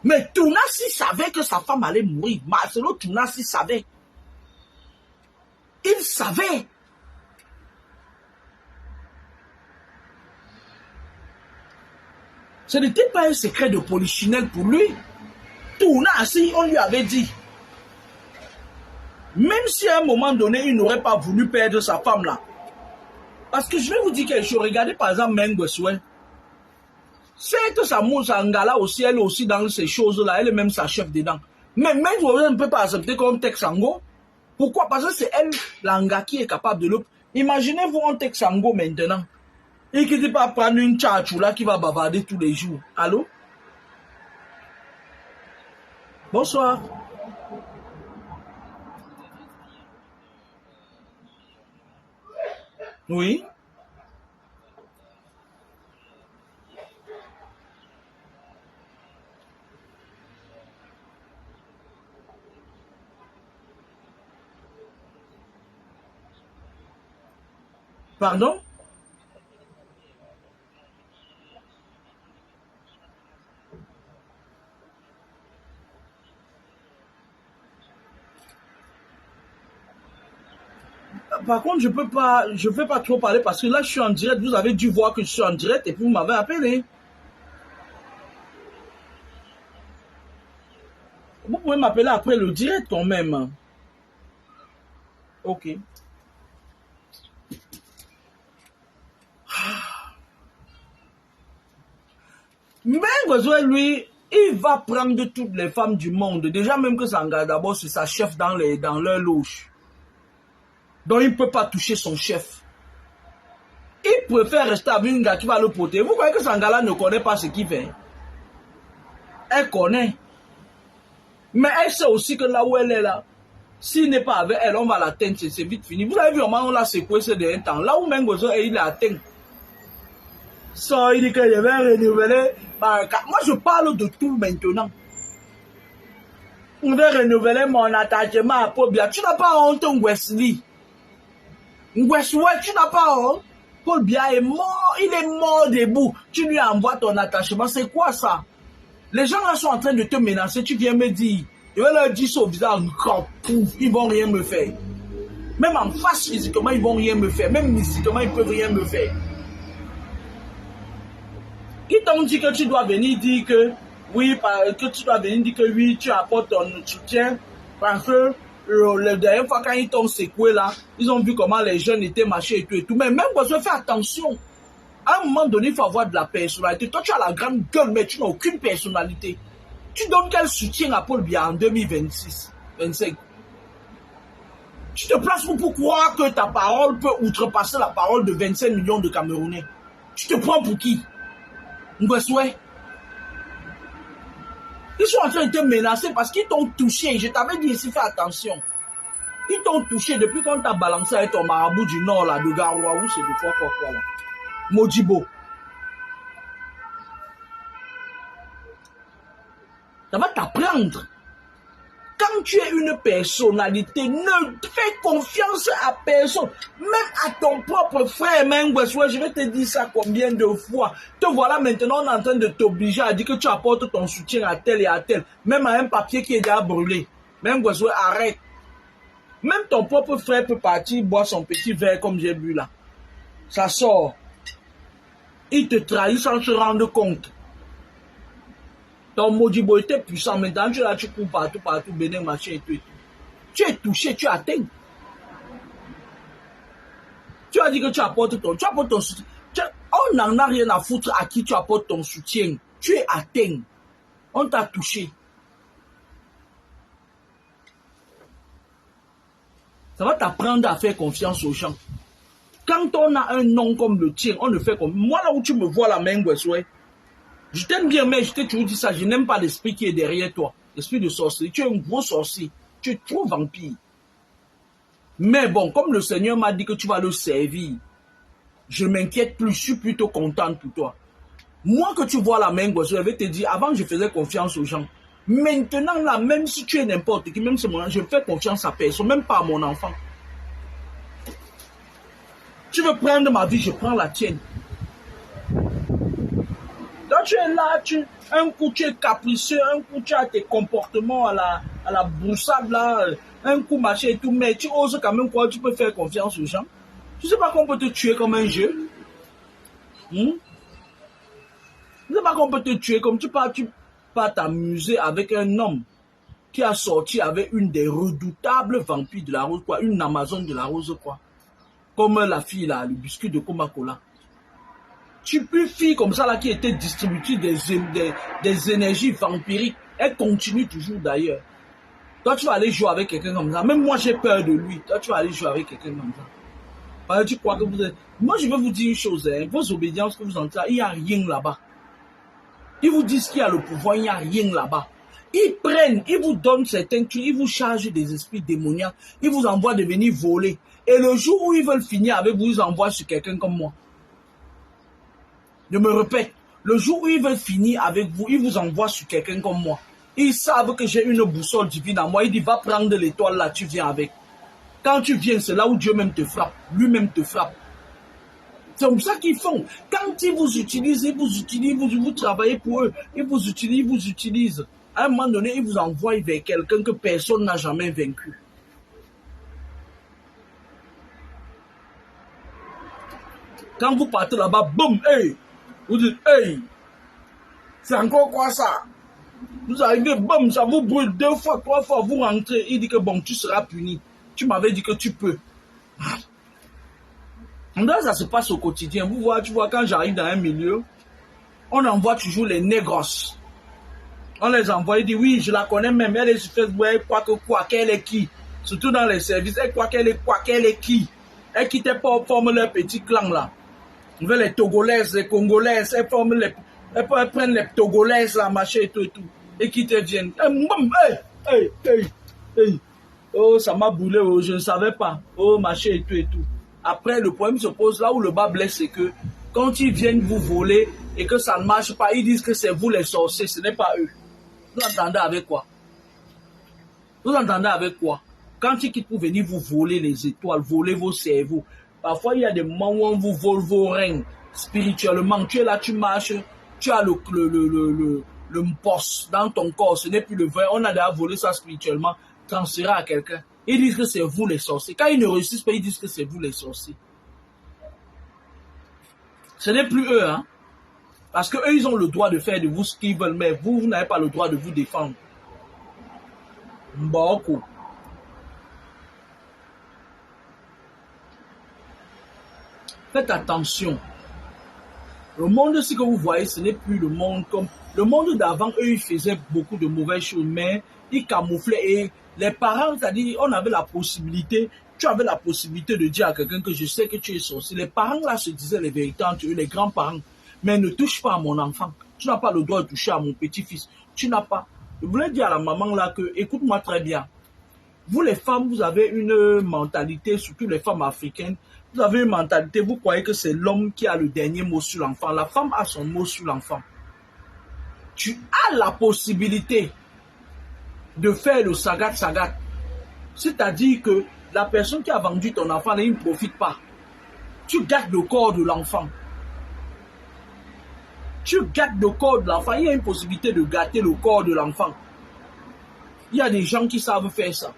Mais Tounassi savait que sa femme allait mourir. Marcelo Tounassi savait. Il savait. Ce n'était pas un secret de polichinelle pour lui. Tounassi, on lui avait dit. Même si à un moment donné, il n'aurait pas voulu perdre sa femme là. Parce que je vais vous dire quelque chose. Regardez par exemple Mengweswe. Certes, sa mousse Angala aussi, elle aussi dans ces choses-là, elle est même sa chef dedans. Mais Mengweswe ne peut pas accepter comme Texango. Pourquoi? Parce que c'est elle, l'Anga, qui est capable de le... Imaginez-vous un Texango maintenant. Et qui ne peut pas prendre une tchatchou là qui va bavarder tous les jours. Allô? Bonsoir. Oui. Pardon? Par contre, je ne vais pas trop parler parce que là, je suis en direct. Vous avez dû voir que je suis en direct et puis vous m'avez appelé. Vous pouvez m'appeler après le direct quand même. Ok. Mais lui, il va prendre toutes les femmes du monde. Déjà même que Sanga, d'abord, c'est sa chef dans leur loge. Donc, il ne peut pas toucher son chef. Il préfère rester avec une gars qui va le porter. Vous croyez que Sangala ne connaît pas ce qu'il fait? Elle connaît. Mais elle sait aussi que là où elle est là, s'il n'est pas avec elle, on va l'atteindre, c'est vite fini. Vous avez vu comment on l'a secoué ces derniers temps. Là où Mengozo il l'a atteint. Ça, il dit que je vais renouveler. Moi, je parle de tout maintenant. On va renouveler mon attachement à Paul Biya. Tu n'as pas honte, Wesley. Wesley, tu n'as pas honte. Paul Biya est mort. Il est mort debout. Tu lui envoies ton attachement. C'est quoi ça? Les gens là sont en train de te menacer. Tu viens me dire. Je vais leur dire ça au visage. Ils vont rien me faire. Même en face physiquement, ils vont rien me faire. Même mystiquement, ils peuvent rien me faire. Ils t'ont dit que tu dois venir dire que oui, que tu dois venir dire que oui, tu apportes ton soutien. Parce que la dernière fois quand ils t'ont secoué là, ils ont vu comment les jeunes étaient marchés et tout et tout. Mais même besoin de faire attention. À un moment donné, il faut avoir de la personnalité. Toi, tu as la grande gueule, mais tu n'as aucune personnalité. Tu donnes quel soutien à Paul Biya en 2026, 25? Tu te places pour croire que ta parole peut outrepasser la parole de 25 millions de Camerounais. Tu te prends pour qui? Ngweswe. Ils sont en train de te menacer parce qu'ils t'ont touché. Je t'avais dit ici, fais attention. Ils t'ont touché depuis qu'on t'a balancé avec ton marabout du Nord, là, de Garoua, ou c'est de quoi, là. Modibo. Ça va t'apprendre. Quand tu es une personnalité, ne fais confiance à personne. Même à ton propre frère, même, je vais te dire ça combien de fois. Te voilà maintenant, on est en train de t'obliger à dire que tu apportes ton soutien à tel et à tel. Même à un papier qui est déjà brûlé. Même, arrête. Même ton propre frère peut partir boire son petit verre comme j'ai bu là. Ça sort. Il te trahit sans se rendre compte. Ton Modibo était puissant, maintenant tu es là, tu cours partout, Bénin, machin et tout. Tu es touché, tu es atteint. Tu as dit que tu apportes ton soutien. On n'en a rien à foutre à qui tu apportes ton soutien. Tu es atteint. On t'a touché. Ça va t'apprendre à faire confiance aux gens. Quand on a un nom comme le tien, on ne fait comme... Moi, là où tu me vois la main, je t'aime bien, mais je t'ai toujours dit ça. Je n'aime pas l'esprit qui est derrière toi. Esprit de sorcier. Tu es un gros sorcier. Tu es trop vampire. Mais bon, comme le Seigneur m'a dit que tu vas le servir, je m'inquiète plus, je suis plutôt contente pour toi. Moi que tu vois la main gauche, je vais te dire, avant je faisais confiance aux gens. Maintenant là, même si tu es n'importe qui, même si je fais confiance à personne, même pas à mon enfant. Tu veux prendre ma vie, je prends la tienne. Donc tu es là, un coup tu es capricieux, un coup tu as tes comportements à la broussade là, un coup machin et tout, mais tu oses quand même quoi, tu peux faire confiance aux gens. Tu sais pas qu'on peut te tuer comme un jeu. Tu sais pas qu'on peut te tuer comme tu peux t'amuser avec un homme qui a sorti avec une des redoutables vampires de la rose, quoi, une Amazone de la rose, quoi. Comme la fille là, le biscuit de Coca-Cola. Tu peux fille comme ça là qui était distributrice des énergies vampiriques. Elle continue toujours d'ailleurs. Toi tu vas aller jouer avec quelqu'un comme ça. Même moi j'ai peur de lui. Toi tu vas aller jouer avec quelqu'un comme ça. Parce que tu crois que vous êtes... Moi je vais vous dire une chose, hein. Vos obédiences que vous entendez, il n'y a rien là-bas. Ils vous disent qu'il y a le pouvoir, il n'y a rien là-bas. Ils prennent, ils vous donnent certains trucs, ils vous chargent des esprits démoniaques, ils vous envoient de venir voler. Et le jour où ils veulent finir avec vous, ils envoient sur quelqu'un comme moi. Je me répète, le jour où ils veulent finir avec vous, ils vous envoient sur quelqu'un comme moi. Ils savent que j'ai une boussole divine à moi. Ils disent, va prendre l'étoile là, tu viens avec. Quand tu viens, c'est là où Dieu même te frappe. Lui-même te frappe. C'est comme ça qu'ils font. Quand ils vous utilisent, vous travaillez pour eux. Ils vous utilisent. À un moment donné, ils vous envoient vers quelqu'un que personne n'a jamais vaincu. Quand vous partez là-bas, boum, hey, vous dites, hey, c'est encore quoi ça? Vous arrivez, boum, ça vous brûle 2 fois, 3 fois, vous rentrez. Il dit que bon, tu seras puni. Tu m'avais dit que tu peux. Donc ça se passe au quotidien. Vous voyez, tu vois, quand j'arrive dans un milieu, on envoie toujours les négros. On les envoie, ils disent, oui, je la connais même, elle est sur Facebook, elle croit que quoi, qu'elle est qui? Surtout dans les services, elle croit qu'elle est quoi, qu'elle est qui? Elle quittait pas, forme leur petit clan là. Les Togolaises, les Congolaises, elles prennent les Togolaises là, machin et tout. Et qui te viennent. Hey. Oh, ça m'a boulé, oh, je ne savais pas. Oh, machin et tout. Après, le problème se pose là où le bas blesse, c'est que quand ils viennent vous voler et que ça ne marche pas, ils disent que c'est vous les sorciers, ce n'est pas eux. Vous entendez avec quoi? Quand ils quittent pour venir vous voler les étoiles, voler vos cerveaux, parfois il y a des moments où on vous vole vos règnes spirituellement. Tu es là, tu marches, tu as le poste dans ton corps, ce n'est plus le vrai, on a déjà volé ça spirituellement, transféré à quelqu'un. Ils disent que c'est vous les sorciers. Quand ils ne réussissent pas, ils disent que c'est vous les sorciers. Ce n'est plus eux, hein. Parce qu'eux, ils ont le droit de faire de vous ce qu'ils veulent, mais vous n'avez pas le droit de vous défendre. Mboko. Faites attention. Le monde, ce que vous voyez, ce n'est plus le monde comme... Le monde d'avant, eux, ils faisaient beaucoup de mauvaises choses, mais ils camouflaient. Et les parents, c'est-à-dire, on avait la possibilité, tu avais la possibilité de dire à quelqu'un que je sais que tu es sorcier. Les parents, là, se disaient les vérités entre eux, les grands-parents. Mais ne touche pas à mon enfant. Tu n'as pas le droit de toucher à mon petit-fils. Tu n'as pas... Je voulais dire à la maman, là, que, écoute-moi très bien. Vous, les femmes, vous avez une mentalité, surtout les femmes africaines, vous avez une mentalité, vous croyez que c'est l'homme qui a le dernier mot sur l'enfant. La femme a son mot sur l'enfant. Tu as la possibilité de faire le sagat. C'est-à-dire que la personne qui a vendu ton enfant, il ne profite pas. Tu gardes le corps de l'enfant. Tu gardes le corps de l'enfant. Il y a une possibilité de gâter le corps de l'enfant. Il y a des gens qui savent faire ça.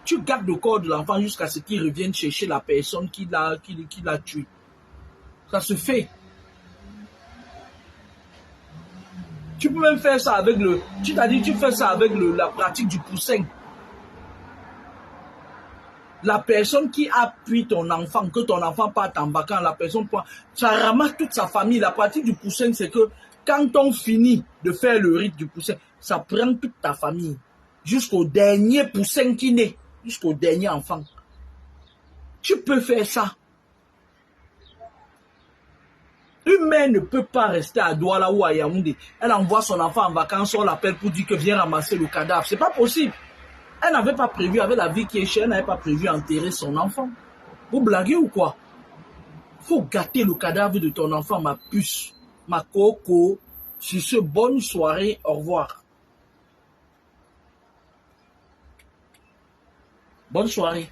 Tu gardes le corps de l'enfant jusqu'à ce qu'il revienne chercher la personne qui l'a tué. Ça se fait. Tu peux même faire ça avec le... Tu t'as dit, tu fais ça avec la pratique du poussin. La personne qui a pris ton enfant, que ton enfant parte en vacances, la personne prend... Ça ramasse toute sa famille. La pratique du poussin, c'est que quand on finit de faire le rite du poussin, ça prend toute ta famille. Jusqu'au dernier poussin qui naît. Jusqu'au dernier enfant. Tu peux faire ça. Une mère ne peut pas rester à Douala ou à Yaoundé. Elle envoie son enfant en vacances, on l'appelle pour dire que viens ramasser le cadavre. C'est pas possible. Elle n'avait pas prévu, avec la vie qui est chère, elle n'avait pas prévu enterrer son enfant. Vous blaguez ou quoi? Faut gâter le cadavre de ton enfant, ma puce, ma coco. Sur ce, bonne soirée, au revoir. Bonne soirée.